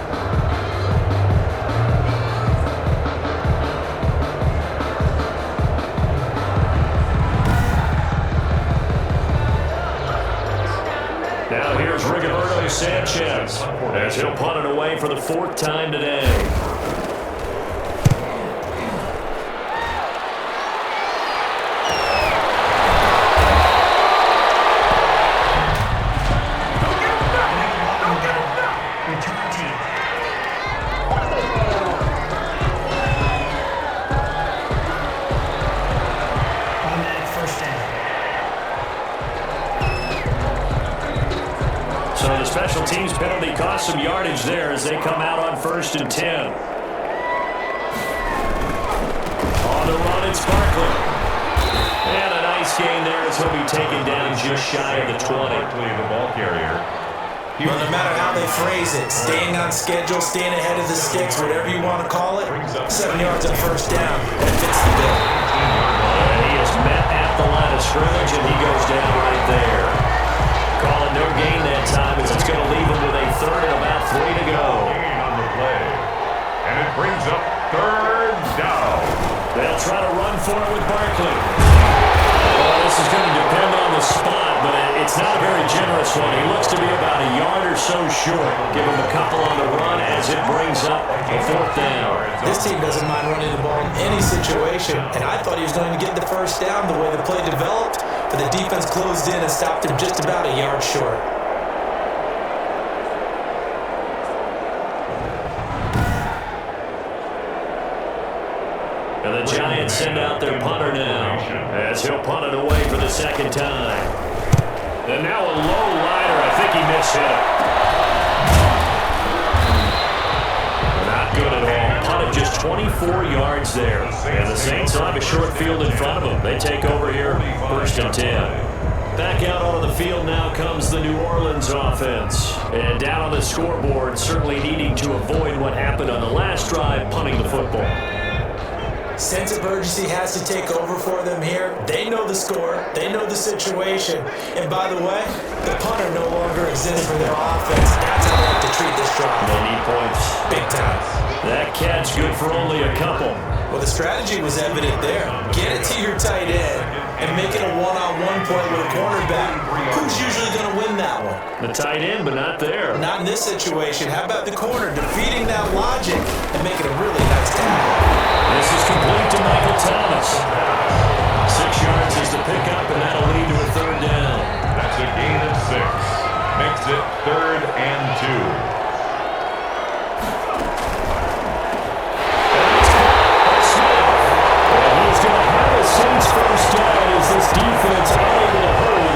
Now here's Rigoberto Sanchez as he'll punt it away for the 4th time today. Return team. Automatic 1st down. So the special teams penalty cost some yardage there as they come out on 1st and 10. On the run, it's Barkley. And a nice gain there as he'll be taken down just shy of the 20. The ball carrier. Well, no matter how they phrase it, staying on schedule, staying ahead of the sticks, whatever you want to call it, 7 yards on 1st down, that fits the bill. And he is met at the line of scrimmage, and he goes down right there. Calling no gain that time as it's going to leave him with a 3rd and about 3 to go. Gain on the play. And it brings up 3rd down. They'll try to run for it with Barkley. Well, this is going to depend on the spot, but it's not a very generous one. He looks to be about a yard or so short. Give him a couple on the run as it brings up a 4th down. This team doesn't mind running the ball in any situation, and I thought he was going to get the 1st down the way the play developed, but the defense closed in and stopped him just about a yard short. And the Giants send out their punter now, as he'll punt it away for the second time. And now a low rider. I think he mishit it. Not good at all. Punted just 24 yards there. And the Saints will have a short field in front of them. They take over here, 1st and 10. Back out on the field now comes the New Orleans offense. And down on the scoreboard, certainly needing to avoid what happened on the last drive, punting the football. Sense of urgency has to take over for them here. They know the score. They know the situation. And by the way, the punter no longer exists for their offense. That's how they have to treat this drive. They need points. Big time. That catch good for only a couple. Well, the strategy was evident there. Get it to your tight end and make it a one-on-one play with a cornerback. Who's usually going to win that one? The tight end, but not there. Not in this situation. How about the corner defeating that logic and making a really nice tackle? This is complete to Michael Thomas. 6 yards is the pickup, and that'll lead to a 3rd down. That's a gain of 6. Makes it 3rd and 2. Saints first down as this defense unable to hurry.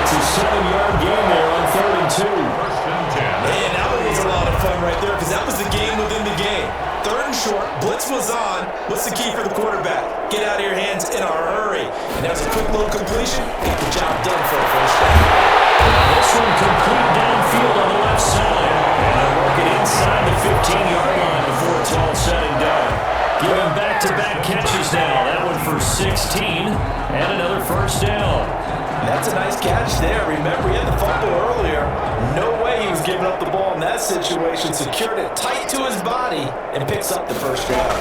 It's a 7-yard gain there on 3rd and 2. 1st and 10. Man, that one was a lot of fun right there because that was the game within the game. 3rd and short, blitz was on. What's the key for the quarterback? Get out of your hands in a hurry. And that was a quick little completion. Get the job done for a 1st down. This one complete downfield on the left side. And they're working inside the 15-yard line before it's all said and done. Giving back-to-back catches now. That one for 16 and another 1st down. That's a nice catch there. Remember, he had the fumble earlier. No way he was giving up the ball in that situation. Secured it tight to his body and picks up the 1st down.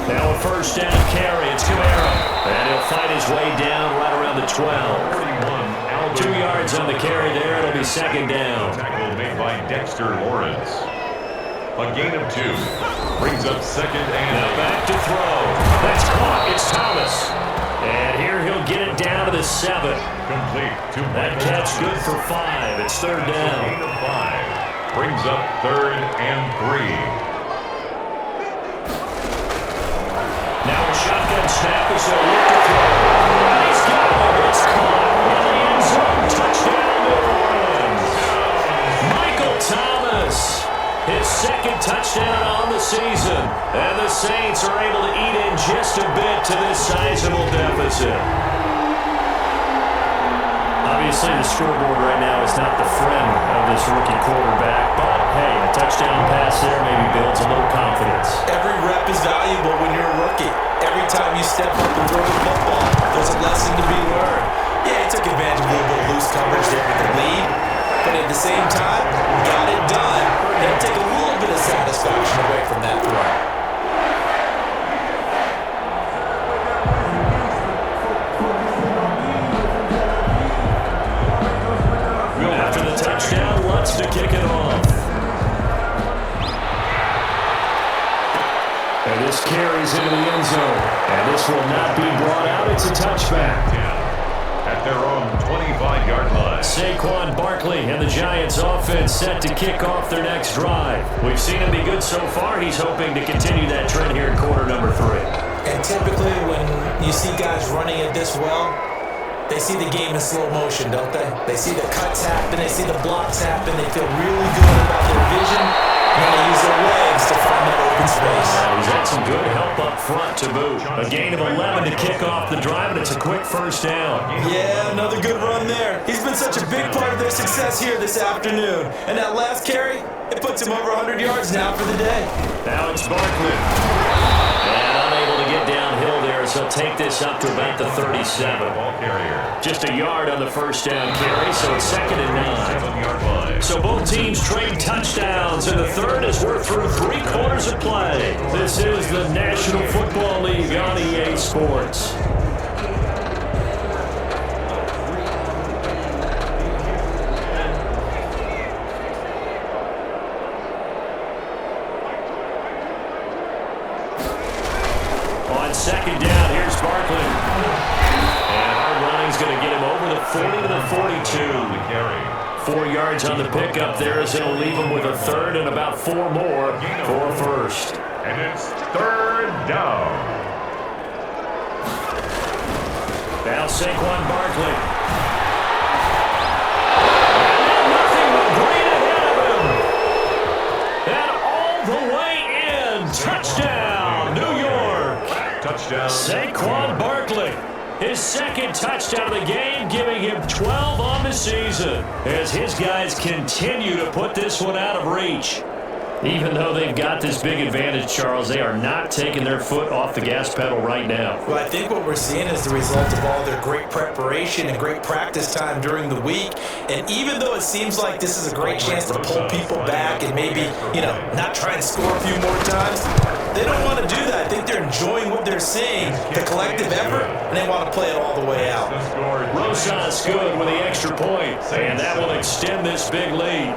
Now a 1st down carry. It's Kamara. And he'll fight his way down right around the 12. 2 yards on the carry there. It'll be 2nd down. Tackle made by Dexter Lawrence. A gain of 2. Brings up 2nd and now back to throw. That's caught. It's Thomas. And here he'll get it down to the 7. complete to That catch good for 5. It's 3rd down. Gain of 5. Brings up 3rd and 3. Now a shotgun snap as they'll look to throw. And he's got it. It's caught in the end zone. Touchdown, New Orleans. Michael Thomas. His 2nd touchdown on the season. And the Saints are able to eat in just a bit to this sizable deficit. Obviously, the scoreboard right now is not the friend of this rookie quarterback. But, hey, a touchdown pass there maybe builds a little confidence. Every rep is valuable when you're a rookie. Every time you step up and throw the football, there's a lesson to be learned. Yeah, he took advantage of a little bit of loose coverage there with the lead. But at the same time, got it done. And take a little bit of satisfaction away from that throw. After the touchdown, Lutz to kick it off. And this carries into the end zone. And this will not be brought out. It's a touchback. At their own 25-yard line. Saquon Barkley and the Giants offense set to kick off their next drive. We've seen him be good so far. He's hoping to continue that trend here in quarter number 3. And typically when you see guys running it this well, they see the game in slow motion, don't they? They see the cuts happen, they see the blocks happen, they feel really good about their vision, and then they use their legs to find that open space. He's had some good help up front to boot. A gain of 11 to kick off the drive, and it's a quick 1st down. Yeah, another good run there. He's been such a big part of their success here this afternoon. And that last carry, it puts him over 100 yards now for the day. Now it's Barkley. And unable to get downhill there, so he'll take this up to about the 37. Ball carrier. Just a yard on the 1st down carry, so it's 2nd and 9. 7-yard line. So both teams trade touchdowns, and the 3rd as we're through 3 quarters of play. This is the National Football League on EA Sports. On 2nd down, here's Barkley. And hard running's going to get him over the 40 to the 42. Carry. 4 yards on the pickup there as it'll leave him with a 3rd and about 4 more for a 1st. And it's 3rd down. Now Saquon Barkley. And nothing but green ahead of him. And all the way in. Touchdown, New York. Touchdown. Saquon Barkley. His second touchdown of the game, giving him 12 on the season as his guys continue to put this one out of reach. Even though they've got this big advantage, Charles, they are not taking their foot off the gas pedal right now. Well, I think what we're seeing is the result of all their great preparation and great practice time during the week. And even though it seems like this is a great chance to pull people back and maybe, not try and score a few more times, they don't want to do that. I think they're enjoying what they're seeing, the collective effort, and they want to play it all the way out. Rosas good with the extra point, and that will extend this big lead.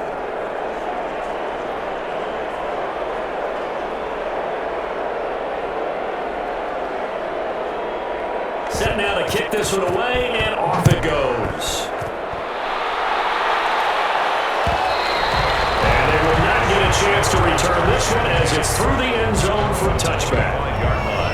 Set now to kick this one away, and off it goes. And they will not get a chance to return this one as it's through the end zone for a touchback.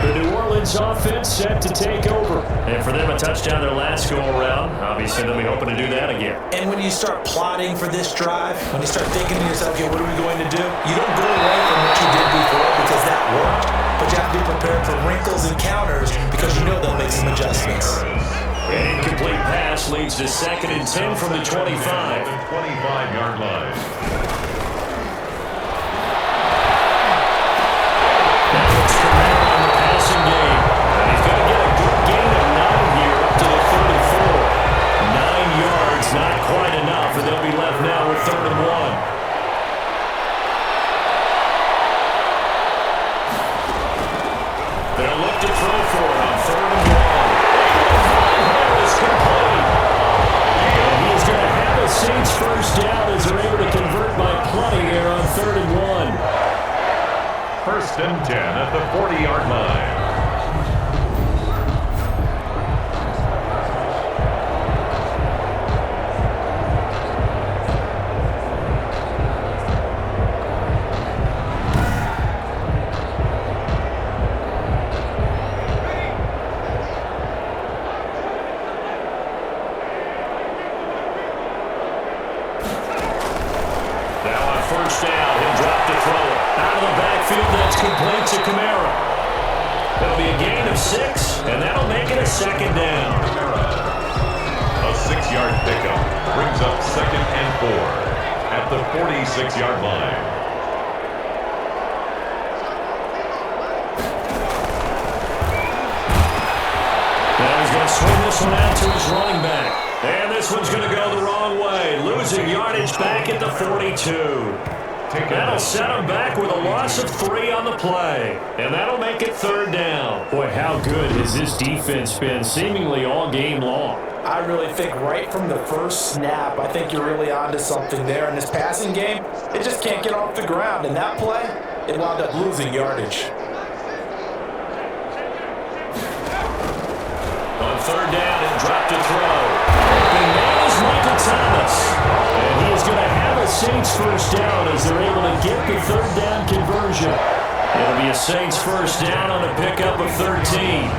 The New Orleans offense set to take over. And for them, a touchdown their last go-around. Obviously, they'll be hoping to do that again. And when you start plotting for this drive, when you start thinking to yourself, okay, what are we going to do? You don't go away from what you did before because that worked. But you have to be prepared for wrinkles and counters because you know they'll make some adjustments. An incomplete pass leads to 2nd and 10 from the 25. 25-yard line. Game. And he's going to get a good gain of 9 here up to the 34. 9 yards, not quite enough, and they'll be left now with 3rd and 1. They'll look to throw for it on 3rd and 1. Is complete. And he's going to have a Saints first down as they're able to convert by plenty here on 3rd and 1. 1st and 10 at the 40-yard line. First down, he'll drop to throw it. Out of the backfield, that's complete to Kamara. That'll be a gain of 6, and that'll make it a 2nd down. A 6-yard pickup brings up 2nd and 4 at the 46-yard line. Now he's going to swing this one out to his running back. And this one's going to go the wrong way, losing yardage back at the 42. That'll set him back with a loss of 3 on the play. And that'll make it 3rd down. Boy, how good has this defense been seemingly all game long? I really think right from the first snap, I think you're really onto something there. In this passing game, it just can't get off the ground. In that play, it wound up losing yardage. On 3rd down and drop to throw. And that is Michael Thomas. And he is going to have a Saints first down as they're able to get the 3rd down conversion. It'll be a Saints first down on a pickup of 13.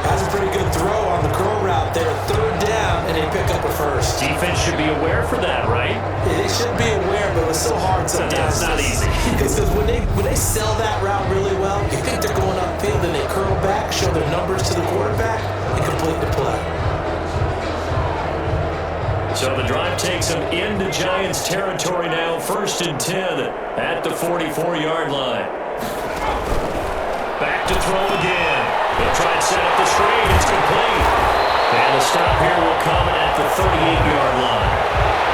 That's a pretty good throw on the curl route there. 3rd down, and they pick up a first. Defense should be aware for that, right? Yeah, they should be aware, but it's so hard sometimes. It's not easy. Because when they sell that route really well, you think they're going upfield, and they curl back, show their numbers to the quarterback, and complete the play. So the drive takes them into Giants territory now. 1st and 10 at the 44-yard line. Back to throw again. They'll try and set up the screen. It's complete. And the stop here will come at the 38-yard line.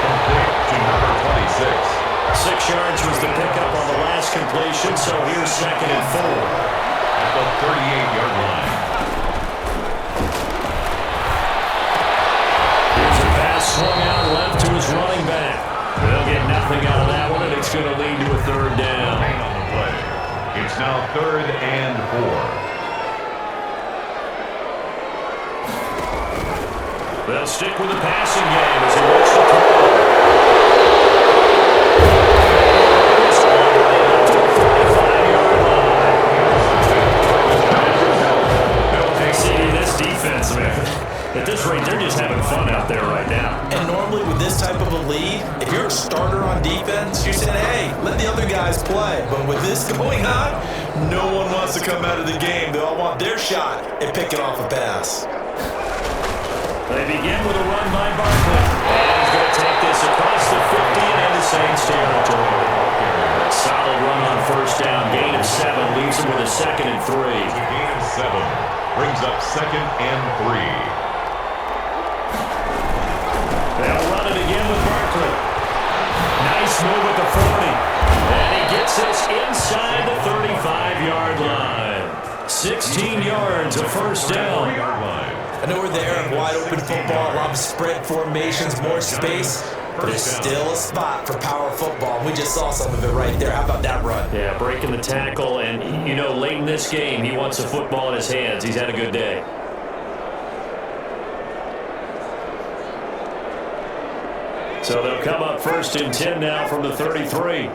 Complete to number 26. 6 yards was the pickup on the last completion, so here's 2nd and 4. At the 38-yard line. Here's a pass swung out left to his running back. They'll get nothing out of that one, and it's going to lead to a 3rd down. Remain on the play. It's now 3rd and 4. They'll stick with the passing game as he looks to throw. See, this defense, man. At this rate, they're just having fun out there right now. And normally with this type of a lead, if you're a starter on defense, you said, hey, let the other guys play. But with this going on, no one wants to come out of the game. They all want their shot at picking off a pass. They begin with a run by Barkley. And he's going to take this across the 50 and into Saints territory. A solid run on first down. Gain of 7 leaves him with a 2nd and 3. Gain of 7 brings up 2nd and 3. They'll run it again with Barkley. Nice move at the 40. And he gets us inside the 35-yard line. 16 yards, a first down. I know we're there in wide open football, a lot of spread formations, more space, but there's still a spot for power football. We just saw some of it right there. How about that run? Yeah, breaking the tackle, and you know, late in this game, he wants the football in his hands. He's had a good day. So they'll come up 1st and 10 now from the 33.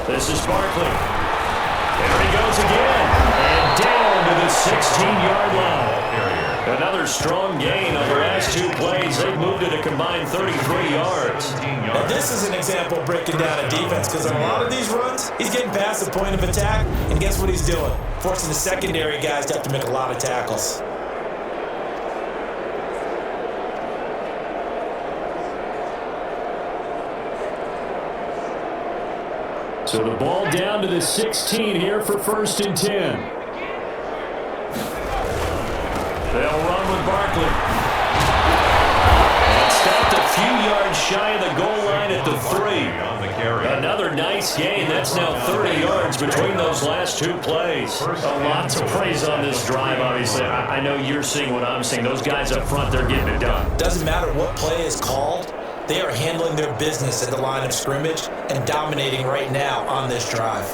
This is Barkley. There he goes again. And down to the 16-yard line. Another strong gain on the last 2 plays. They've moved it a combined 33 yards. Now this is an example of breaking down a defense, because on a lot of these runs, he's getting past the point of attack, and guess what he's doing? Forcing the secondary guys to have to make a lot of tackles. So the ball down to the 16 here for 1st and 10. They'll run with Barkley. And stopped a few yards shy of the goal line at the 3. Another nice gain. That's now 30 yards between those last 2 plays. A lot to praise on this drive, obviously. I know you're seeing what I'm seeing. Those guys up front, they're getting it done. Doesn't matter what play is called. They are handling their business at the line of scrimmage and dominating right now on this drive.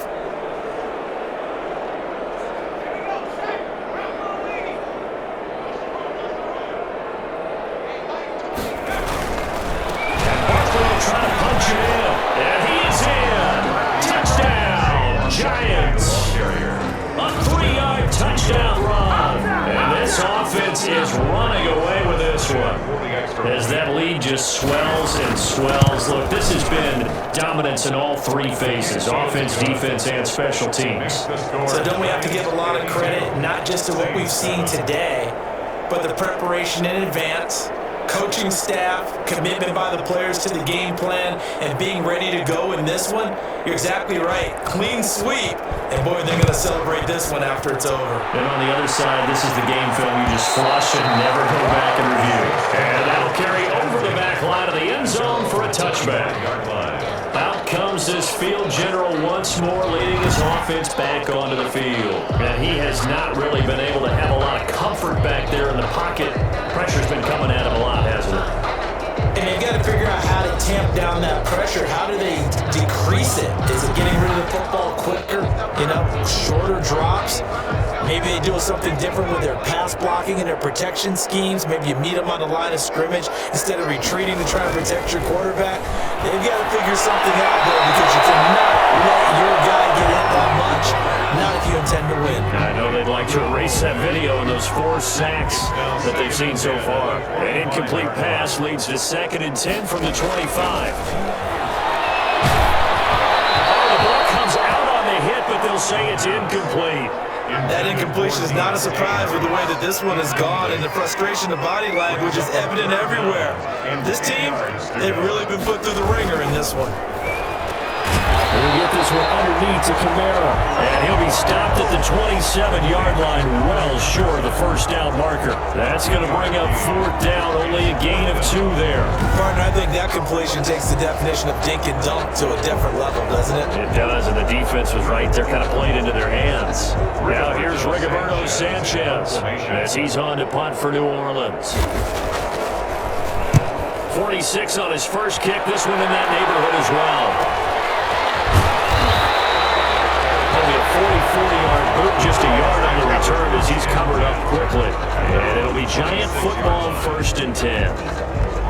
And Barkley will try to punch it in. And he is in. Touchdown, Giants. A 3-yard touchdown run. And this offense is running away with this one. As that lead just swells and swells. Look, this has been dominance in all 3 phases, offense, defense, and special teams. So don't we have to give a lot of credit, not just to what we've seen today, but the preparation in advance, coaching staff, commitment by the players to the game plan, and being ready to go in this one? You're exactly right. Clean sweep. And boy, they're going to celebrate this one after it's over. And on the other side, this is the game film you just flush and never go back and review. And that'll carry over the back line of the end zone for a touchback. Out comes this field general once more, leading his offense back onto the field. And he has not really been able to have a lot of comfort back there in the pocket. Pressure's been coming at him a lot, hasn't it? And they've got to figure out how to tamp down that pressure. How do they decrease it? Is it getting rid of the football quicker? You know, shorter drops? Maybe they do something different with their pass blocking and their protection schemes. Maybe you meet them on the line of scrimmage instead of retreating to try to protect your quarterback. They've got to figure something out there, because you cannot let your guy get hit that much. Not if you intend to win. I know they'd like to erase that video and those 4 sacks that they've seen so far. An incomplete pass leads to 2nd and 10 from the 25. The ball comes out on the hit, but they'll say it's incomplete. That incompletion is not a surprise with the way that this one has gone, and the frustration of body language is evident everywhere. This team, they've really been put through the ringer in this one. He'll get this one underneath to Kamara. And he'll be stopped at the 27-yard line, well short of the first down marker. That's going to bring up 4th down, only a gain of 2 there. Partner, I think that completion takes the definition of dink and dunk to a different level, doesn't it? It does, and the defense was right there, kind of played into their hands. Now here's Rigoberto Sanchez as he's on to punt for New Orleans. 46 on his first kick, this one in that neighborhood as well. 40-yard boot, just a yard on the return as he's covered up quickly. And it'll be Giant football 1st and 10.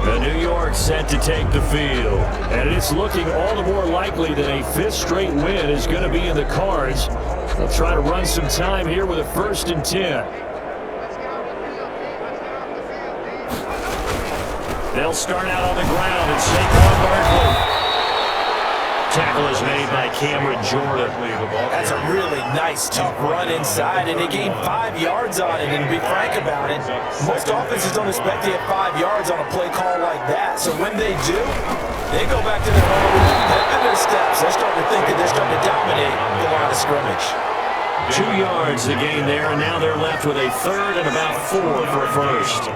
The New York set to take the field. And it's looking all the more likely that a 5th straight win is going to be in the cards They'll try to run some time here with a 1st and 10. They'll start out on the ground and Saquon Barkley. Tackle is made by Cameron Jordan. That's a really nice tough run inside, and they gained 5 yards on it. And to be frank about it, most offenses don't expect to get 5 yards on a play call like that. So when they do, they go back to their home with a pep in their steps. They're starting to think that they're starting to dominate the line of scrimmage. 2 yards the gain there, and now they're left with a 3rd and about 4 for a 1st.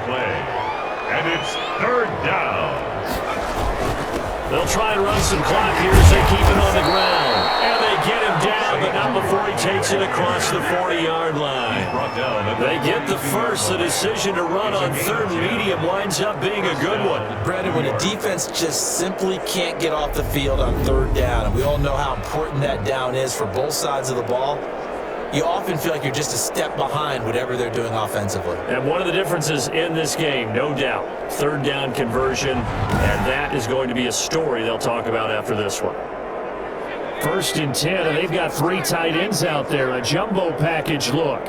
And it's 3rd down. They'll try and run some clock here as they keep it on the ground. And they get him down, but not before he takes it across the 40-yard line. They get the 1st. The decision to run on 3rd and medium winds up being a good one. Brandon, when a defense just simply can't get off the field on 3rd down, and we all know how important that down is for both sides of the ball, you often feel like you're just a step behind whatever they're doing offensively. And one of the differences in this game, no doubt, 3rd down conversion, and that is going to be a story they'll talk about after this one. 1st and 10, and they've got 3 tight ends out there, a jumbo package look.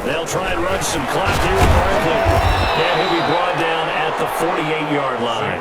They'll try and run some clock here with Barkley. And he'll be brought down at the 48-yard line.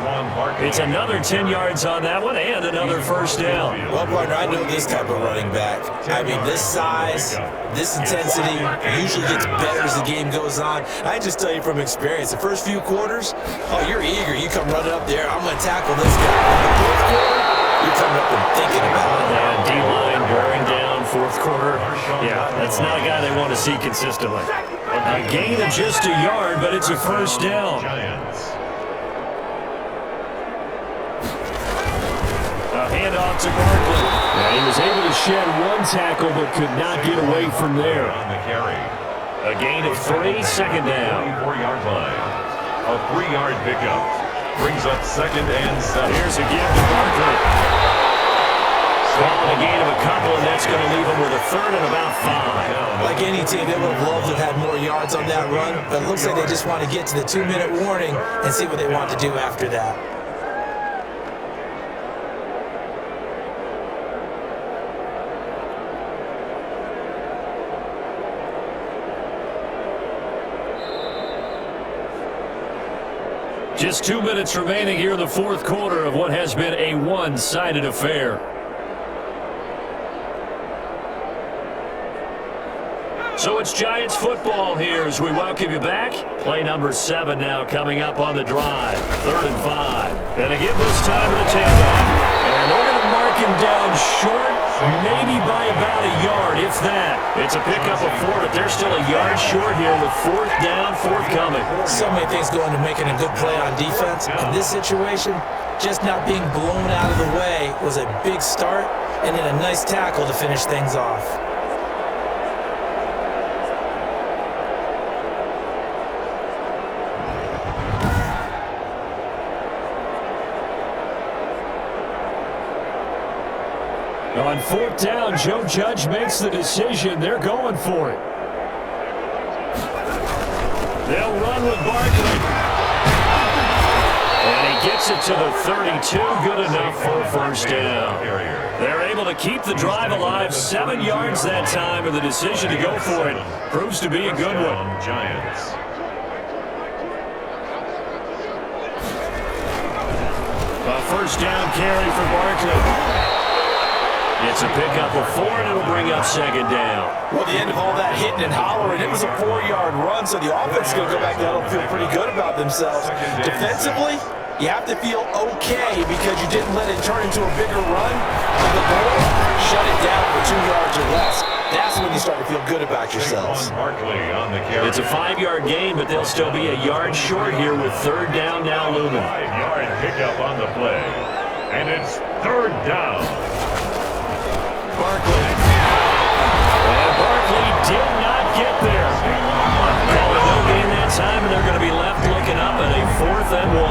It's another 10 yards on that one and another 1st down. Well, partner, I know this type of running back. I mean, this size, this intensity usually gets better as the game goes on. I just tell you from experience, the first few quarters, oh, you're eager. You come running up there, I'm going to tackle this guy. In the 4th quarter, you're coming up and thinking about it. And D-line bearing down 4th quarter. Yeah, that's not a guy they want to see consistently. A gain of just a yard, but it's a 1st down. A handoff to Barkley. Yeah, he was able to shed 1 tackle, but could not get away from there. A gain of 3, 2nd down. 4-yard line. A 3-yard pickup brings up 2nd and 7. Here's a give to Barkley. Well, a gain of a couple, and that's going to leave them with a 3rd and about 5. Like any team, they would have loved to have had more yards on that run, but it looks like they just want to get to the 2-minute warning and see what they want to do after that. Just 2 minutes remaining here in the 4th quarter of what has been a one-sided affair. So it's Giants football here as we welcome you back. Play number 7 now coming up on the drive. 3rd and 5. And to give this time to the takeoff. And they're going to mark him down short, maybe by about a yard, if that. It's a pickup of 4, but they're still a yard short here with 4th down, forthcoming. So many things go into making a good play on defense. In this situation, just not being blown out of the way was a big start, and then a nice tackle to finish things off. On 4th down, Joe Judge makes the decision. They're going for it. They'll run with Barkley. And he gets it to the 32. Good enough for a 1st down. They're able to keep the drive alive. 7 yards that time, and the decision to go for it proves to be a good one. Giants. A 1st down carry for Barkley. It's a pickup of 4, and it'll bring up 2nd down. Well, the end of all that hitting and hollering, it was a 4-yard run, so the offense is going to go back down and feel pretty good about themselves. Defensively, you have to feel okay because you didn't let it turn into a bigger run. On the board, shut it down for 2 yards or less. That's when you start to feel good about yourselves. It's a 5-yard gain, but they'll still be a yard short here with 3rd down now looming. 5-yard pickup on the play. And it's 3rd down. Barkley. And Barkley did not get there. Calling no gain that time, and they're going to be left looking up at a 4th and 1.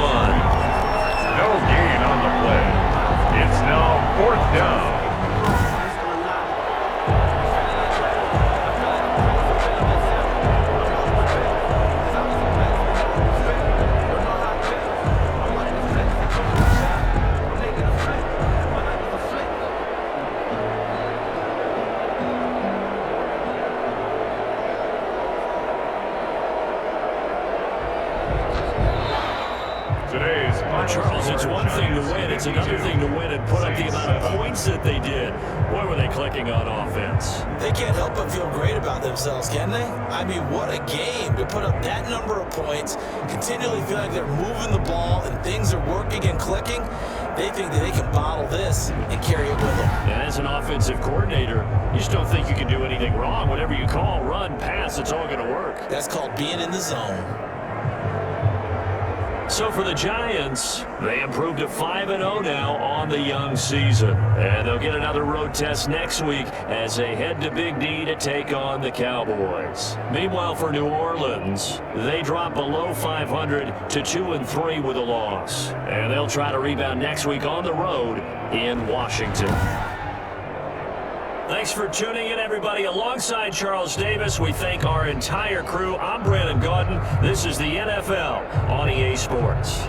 No gain on the play. It's now 4th down. Because it's one thing to win, it's another thing to win and put up the amount of points that they did. Boy, were they clicking on offense. They can't help but feel great about themselves, can they? I mean, what a game to put up that number of points, continually feel like they're moving the ball and things are working and clicking. They think that they can bottle this and carry it with them. And as an offensive coordinator, you just don't think you can do anything wrong. Whatever you call, run, pass, it's all going to work. That's called being in the zone. So for the Giants, they improved to 5-0 now on the young season. And they'll get another road test next week as they head to Big D to take on the Cowboys. Meanwhile, for New Orleans, they drop below 500 to 2-3 with a loss. And they'll try to rebound next week on the road in Washington. Thanks for tuning in, everybody. Alongside Charles Davis, we thank our entire crew. I'm Brandon Gaudin. This is the NFL on EA Sports.